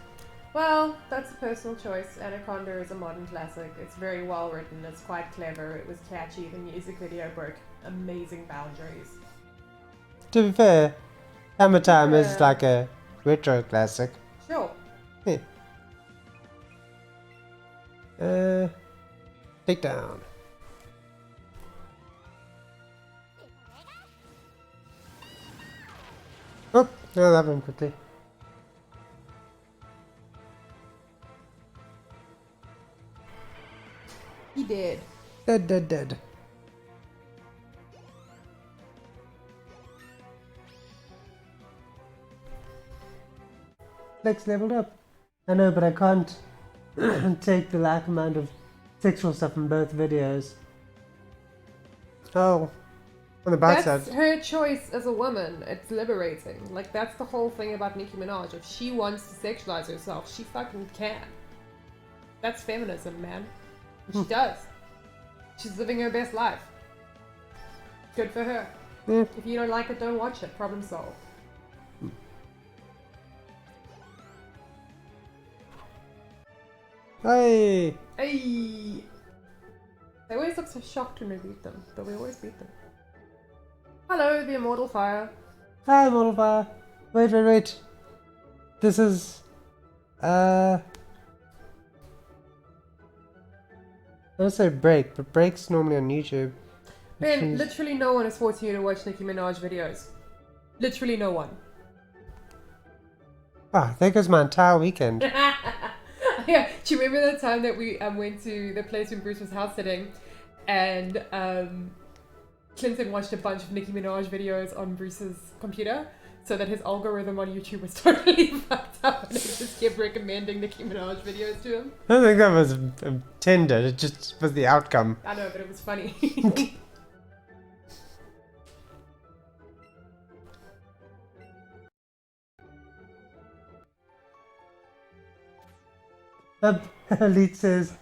Well, that's a personal choice. Anaconda is a modern classic. It's very well written, it's quite clever, it was catchy, the music video broke amazing boundaries. To be fair, Hammer Time is like a retro classic. Sure. Yeah. Take down. Oh, no, that went quickly. He did. Dead. Lex leveled up. I know, but I can't take the like amount of sexual stuff in both videos. Oh, on the bad side. That's her choice as a woman. It's liberating. Like, that's the whole thing about Nicki Minaj. If she wants to sexualize herself, she fucking can. That's feminism, man. And she does. She's living her best life. Good for her. Yeah. If you don't like it, don't watch it. Problem solved. Hey! Hey! They always look so shocked when we beat them, but we always beat them. Hello, the Immortal Fire. Hi, Immortal Fire. Wait. This is... I don't say break, but break's normally on YouTube. Ben, literally no one is forcing you to watch Nicki Minaj videos. Literally no one. Ah, there goes my entire weekend. Yeah, do you remember the time that we went to the place when Bruce was house sitting and Clinton watched a bunch of Nicki Minaj videos on Bruce's computer so that his algorithm on YouTube was totally fucked up and it just kept recommending Nicki Minaj videos to him? I don't think that was intended, it just was the outcome. I know, but it was funny. Elite says,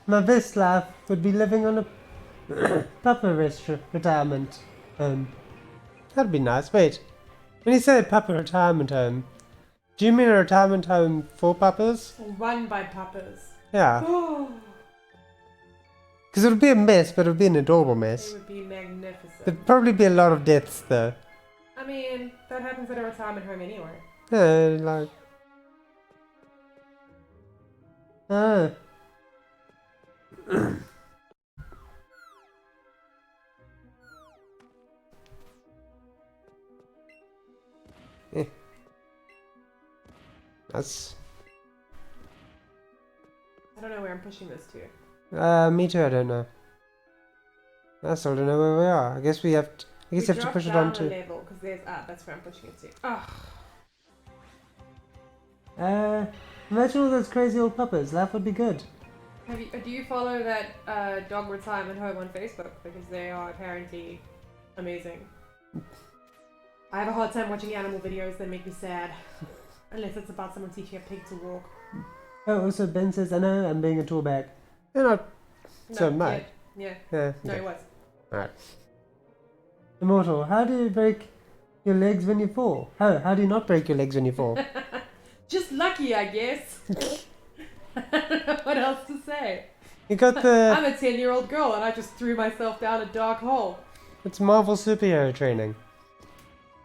my best life would be living on a pupper retirement home. That'd be nice. Wait, when you say pupper retirement home, do you mean a retirement home for puppers? Run by puppers. Yeah. Because it would be a mess, but it would be an adorable mess. It would be magnificent. There'd probably be a lot of deaths though. I mean, that happens at a retirement home anyway. Yeah, like... Oh. That's... I don't know where I'm pushing this to. Me too, I don't know. I still don't know where we are. I guess we have to... I guess you have to push it on to... level, because there's... that's where I'm pushing it to. Imagine all those crazy old puppers. Life would be good. Do you follow that dog retirement home on Facebook? Because they are apparently amazing. I have a hard time watching animal videos that make me sad. Unless it's about someone teaching a pig to walk. Oh, also Ben says, I know I'm being a toolbag. You're not so much. Yeah. Yeah. No, Okay. it was. Alright. Immortal, how do you break your legs when you fall? How do you not break your legs when you fall? Just lucky, I guess. I don't know what else to say. You got the... I'm a 10-year-old girl and I just threw myself down a dark hole. It's Marvel superhero training.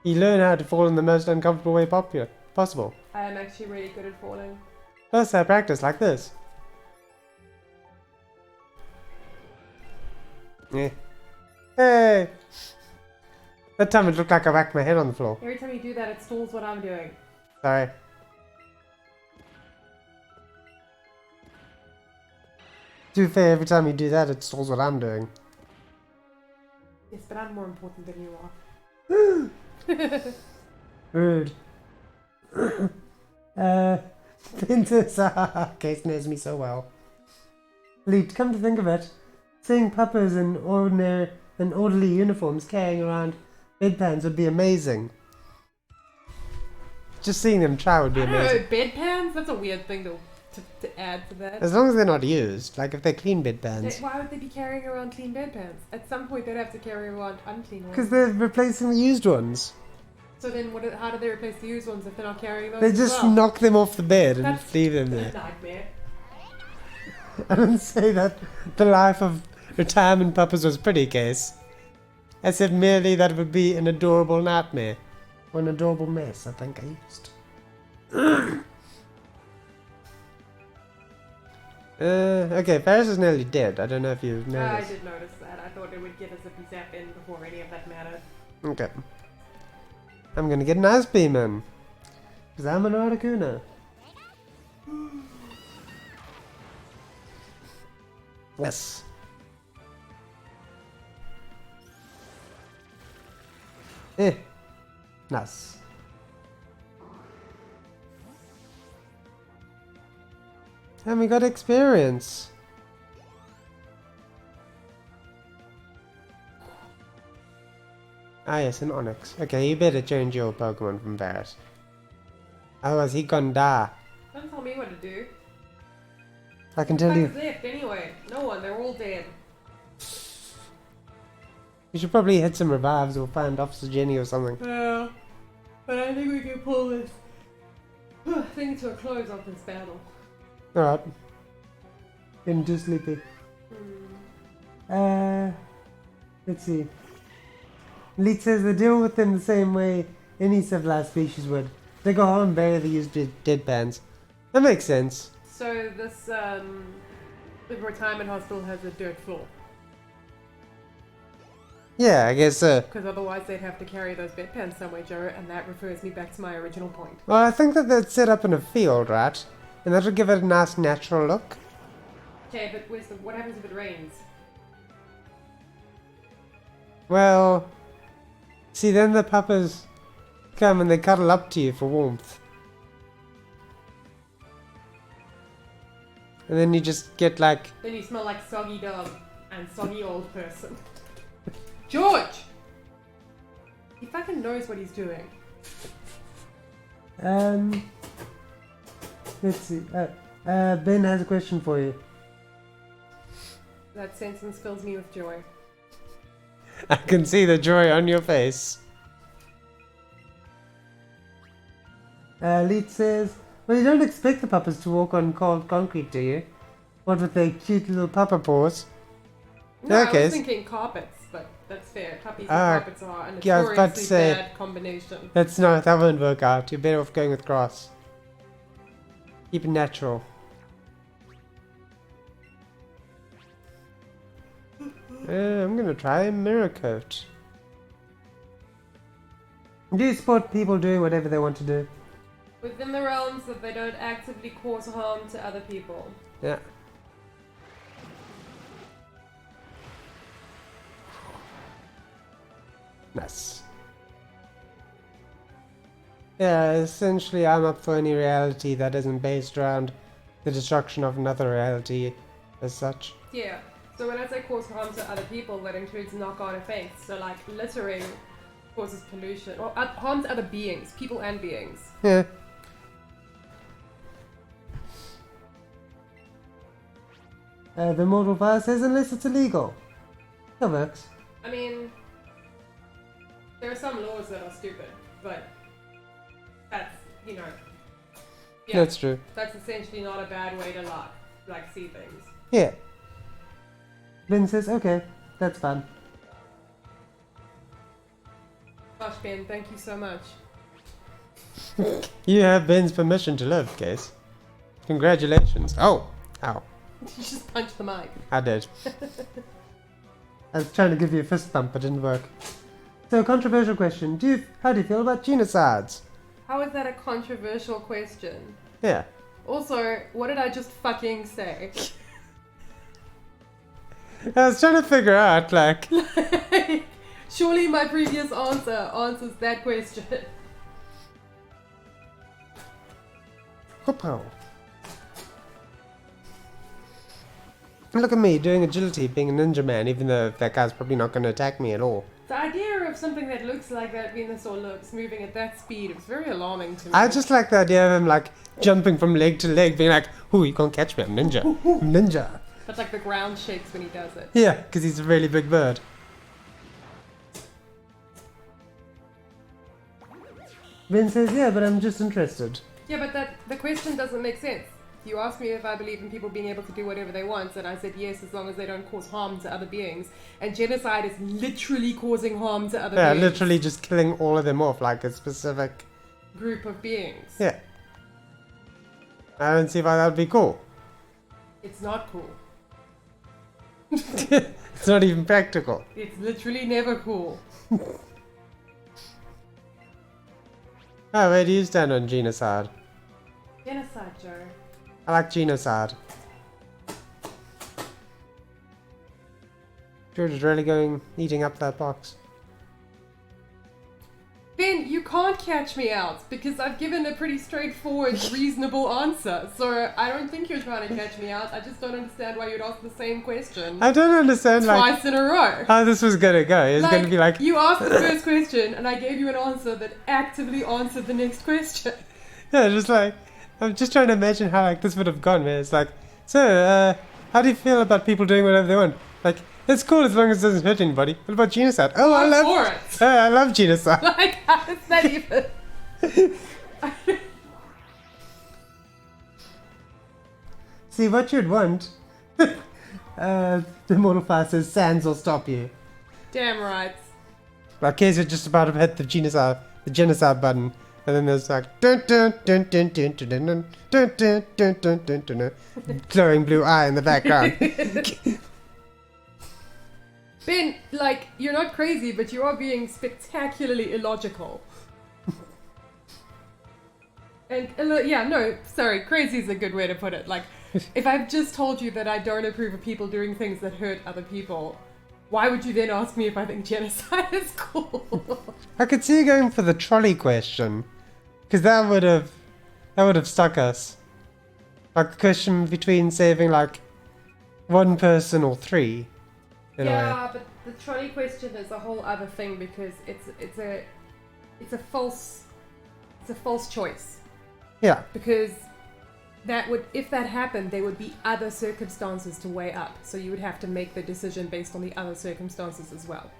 You learn how to fall in the most uncomfortable way possible. I am actually really good at falling. Plus, I practice like this. Yeah. Hey! That time it looked like I whacked my head on the floor. Every time you do that, it stalls what I'm doing. Sorry. To be fair, every time you do that, it stalls what I'm doing. Yes, but I'm more important than you are. Rude. Princess Case knows me so well. Leet, come to think of it, seeing puppers in orderly uniforms carrying around bedpans would be amazing. Just seeing them try would be amazing. I don't know, bedpans? That's a weird thing to add to that. As long as they're not used, like if they're clean bedpans. Why would they be carrying around clean bedpans? At some point they'd have to carry around unclean ones. Because they're replacing the used ones. So then how do they replace the used ones if they're not carrying those They as just well? knock them off the bed and That's leave them there. a nightmare. I didn't say that the life of retirement puppers was pretty, Case. I said merely that it would be an adorable nightmare. Or an adorable mess, I think I used. Okay, Paris is nearly dead. I don't know if you've I noticed. did notice that. I thought it would get a zippy zap in before any of that mattered. Okay. I'm gonna get an ice beam in. Because I'm an Articuno. Yes. Nice. And we got experience. Ah yes, an Onyx. Okay, you better change your Pokemon from Varus. Otherwise he gonna die. Don't tell me what to do. I can tell you. Who's left anyway? No one, they're all dead. You should probably hit some revives or find Officer Jenny or something. Yeah, but I think we can pull this thing to a close of this battle. Alright. Getting too sleepy. Let's see. Leet says they deal with them the same way any civilized species would. They go home and bury the used deadpans. That makes sense. So this the retirement hospital has a dirt floor. Yeah, I guess so. Because otherwise they'd have to carry those bedpans somewhere, Joe, and that refers me back to my original point. Well, I think that they're set up in a field, right? And that would give it a nice natural look. Okay, but what happens if it rains? Well, see, then the puppers come and they cuddle up to you for warmth. And then you just get like... Then you smell like soggy dog and soggy old person. George! He fucking knows what he's doing. Let's see. Ben has a question for you. That sentence fills me with joy. I can see the joy on your face. Leet says, well, you don't expect the puppers to walk on cold concrete, do you? What with their cute little pupper paws? No, Okay. I was thinking carpets, but that's fair. Puppies and carpets are a yeah, I was about to notoriously say- bad combination. That won't work out. You're better off going with grass. Keep it natural. I'm gonna try Mirror Coat. Do you support people doing whatever they want to do? Within the realms that they don't actively cause harm to other people. Yeah. Nice. Yeah, essentially I'm up for any reality that isn't based around the destruction of another reality as such. Yeah. So when I say cause harm to other people, that includes knock-on effects. So like littering causes pollution, or harm to other beings, people and beings. Yeah. The Mortal Fire says unless it's illegal. That works. I mean, There are some laws that are stupid, but that's, yeah, That's true. that's essentially not a bad way to see things. Yeah. Ben says, okay, that's fine. Gosh, Ben, thank you so much. You have Ben's permission to live, Case. Congratulations. Oh! Ow. You just punched the mic. I did. I was trying to give you a fist bump, but it didn't work. So, controversial question. How do you feel about genocides? How is that a controversial question? Yeah. Also, what did I just fucking say? I was trying to figure out, like... Surely my previous answer answers that question. Whoop-oh. Look at me, doing agility, being a ninja man, even though that guy's probably not going to attack me at all. The idea of something that looks like that Venusaur looks moving at that speed, it's very alarming to me. I just like the idea of him, like, jumping from leg to leg, being like, ooh, you can't catch me, I'm ninja. I'm ninja. But like the ground shakes when he does it. Yeah, because he's a really big bird. Ben says, yeah, but I'm just interested. Yeah, but the question doesn't make sense. You asked me if I believe in people being able to do whatever they want, and I said yes, as long as they don't cause harm to other beings. And genocide is literally causing harm to other beings. Yeah, literally just killing all of them off, like a specific... group of beings. Yeah. I don't see why that would be cool. It's not cool. It's not even practical. It's literally never cool. Oh, where do you stand on genocide? Genocide, Joe. I like genocide. George is really eating up that box. Ben, you can't catch me out because I've given a pretty straightforward, reasonable answer. So I don't think you're trying to catch me out. I just don't understand why you'd ask the same question I don't understand, twice in a row. how this was gonna go. It's gonna be like... You asked the first question and I gave you an answer that actively answered the next question. Yeah, just like... I'm just trying to imagine how like this would have gone, man. It's like, so, how do you feel about people doing whatever they want? Like, it's cool as long as it doesn't hurt anybody. What about genocide? Oh, I love genocide. Like, how is that even? See, what you'd want... the Immortal Fire says, Sands will stop you. Damn right. Like, case you're just about to hit the genocide button. And then there's like dun dun dun dun dun dun dun dun dun dun dun dun dun, glowing blue eye in the background. Ben, like, you're not crazy, but you are being spectacularly illogical. And, crazy is a good way to put it. Like, if I've just told you that I don't approve of people doing things that hurt other people, why would you then ask me if I think genocide is cool? I could see you going for the trolley question, because that would have stuck us. Like the question between saving like one person or three. In a way. Yeah, but the trolley question is a whole other thing because it's a false choice. Yeah. Because if that happened, there would be other circumstances to weigh up. So you would have to make the decision based on the other circumstances as well.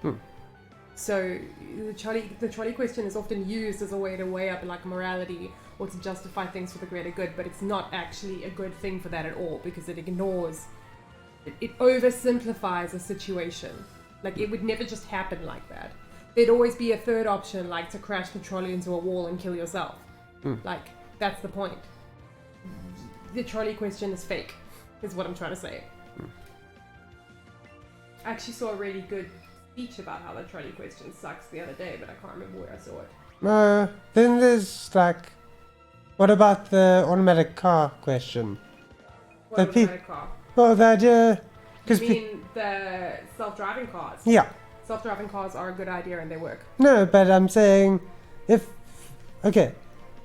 So the trolley question is often used as a way to weigh up like morality or to justify things for the greater good, but it's not actually a good thing for that at all because it oversimplifies a situation. Like it would never just happen like that. There'd always be a third option, like to crash the trolley into a wall and kill yourself. Like that's the point. The trolley question is fake, is what I'm trying to say. I actually saw a really good speech about how the trolley question sucks the other day, but I can't remember where I saw it. Then there's like, what about the automatic car question? What automatic car? Well, the idea... You mean the self-driving cars? Yeah. Self-driving cars are a good idea and they work. No, but I'm saying,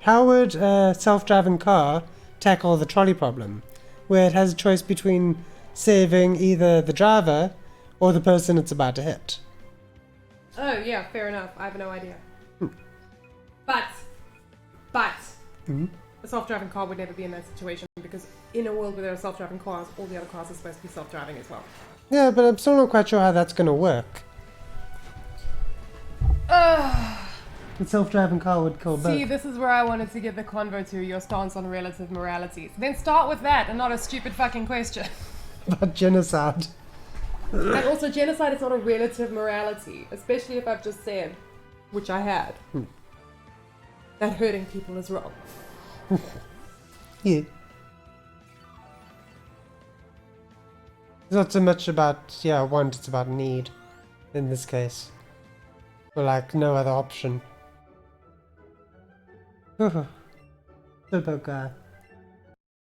how would a self-driving car tackle the trolley problem, where it has a choice between saving either the driver or the person it's about to hit? Oh yeah, fair enough. I have no idea. But a self-driving car would never be in that situation because in a world where there are self-driving cars, all the other cars are supposed to be self-driving as well. Yeah, but I'm still not quite sure how that's going to work. The self-driving car would kill See, both. this is where I wanted to get the convo to your stance on relative moralities. Then start with that and not a stupid fucking question. But genocide. And also, genocide is not a relative morality, especially if I've just said, which I had, that hurting people is wrong. Yeah. It's not so much about, want, it's about need in this case. Or like no other option. Slowpoke guy.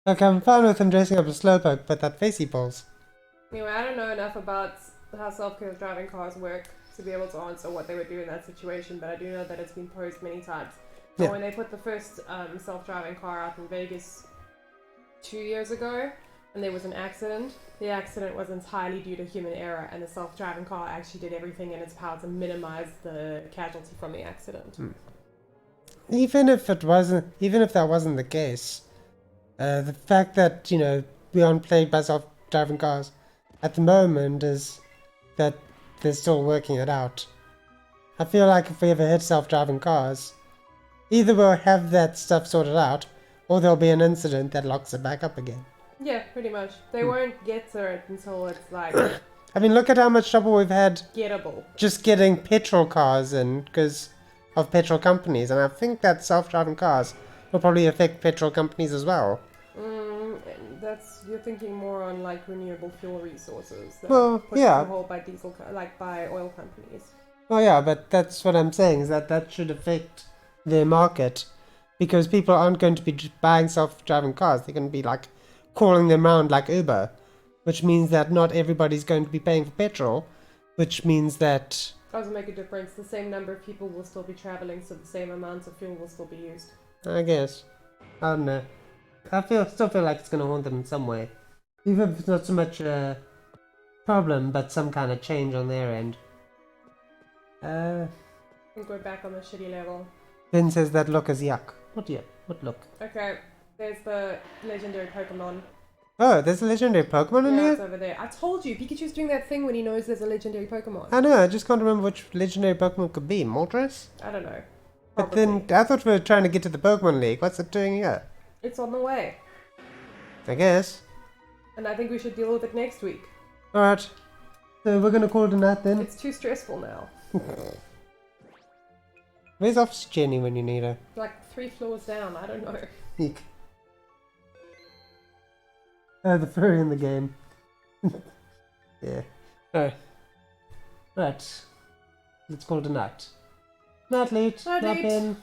Okay, I'm fine with him dressing up as Slowpoke, but that face he pulls. Anyway, I don't know enough about how self-driving cars work to be able to answer what they would do in that situation, but I do know that it's been posed many times. So when they put the first self-driving car out in Vegas 2 years ago, and there was an accident, the accident was entirely due to human error, and the self-driving car actually did everything in its power to minimize the casualty from the accident. Even if that wasn't the case, the fact that, we aren't plagued by self-driving cars at the moment is that they're still working it out. I feel like if we ever hit self-driving cars, either we'll have that stuff sorted out, or there'll be an incident that locks it back up again. Yeah, pretty much. They won't get to it until it's like I mean, look at how much trouble we've had gettable. just getting petrol cars in because of petrol companies, and I think that self-driving cars will probably affect petrol companies as well. You're thinking more on like renewable fuel resources. That Well, put yeah. to hold by by oil companies. Oh yeah, but that's what I'm saying, is that should affect their market, because people aren't going to be buying self-driving cars. They're going to be like calling them around like Uber, which means that not everybody's going to be paying for petrol, which means that... Doesn't make a difference. The same number of people will still be traveling, so the same amount of fuel will still be used. I guess. I don't know. I still feel like it's going to haunt them in some way. Even if it's not so much a problem, but some kind of change on their end. I think we're back on the shitty level. Ben says that look is yuck. What yuck? What look? Okay, there's the legendary Pokemon. Oh, there's a legendary Pokemon in Yeah, here? it's over there. I told you, Pikachu's doing that thing when he knows there's a legendary Pokemon. I know, I just can't remember which legendary Pokemon could be. Moltres? I don't know. But then, I thought we were trying to get to the Pokemon League. What's it doing here? It's on the way. I guess. And I think we should deal with it next week. Alright. So we're gonna call it a night then? It's too stressful now. Where's Officer Jenny when you need her? Like 3 floors down, I don't know. Eek. Oh, the furry in the game. Yeah. Alright. Right. Let's call it a night. Night, Leech. Night, Night, Leech. Ben.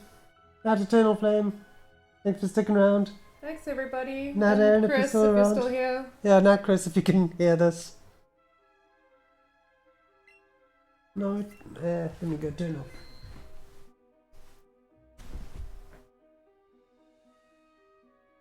Night, Eternal Flame. Thanks for sticking around. Thanks, everybody. Night, And Aaron, if you're Chris, still if you're around. still here. Yeah, night, Chris, if you can hear this. No, let me go turn off.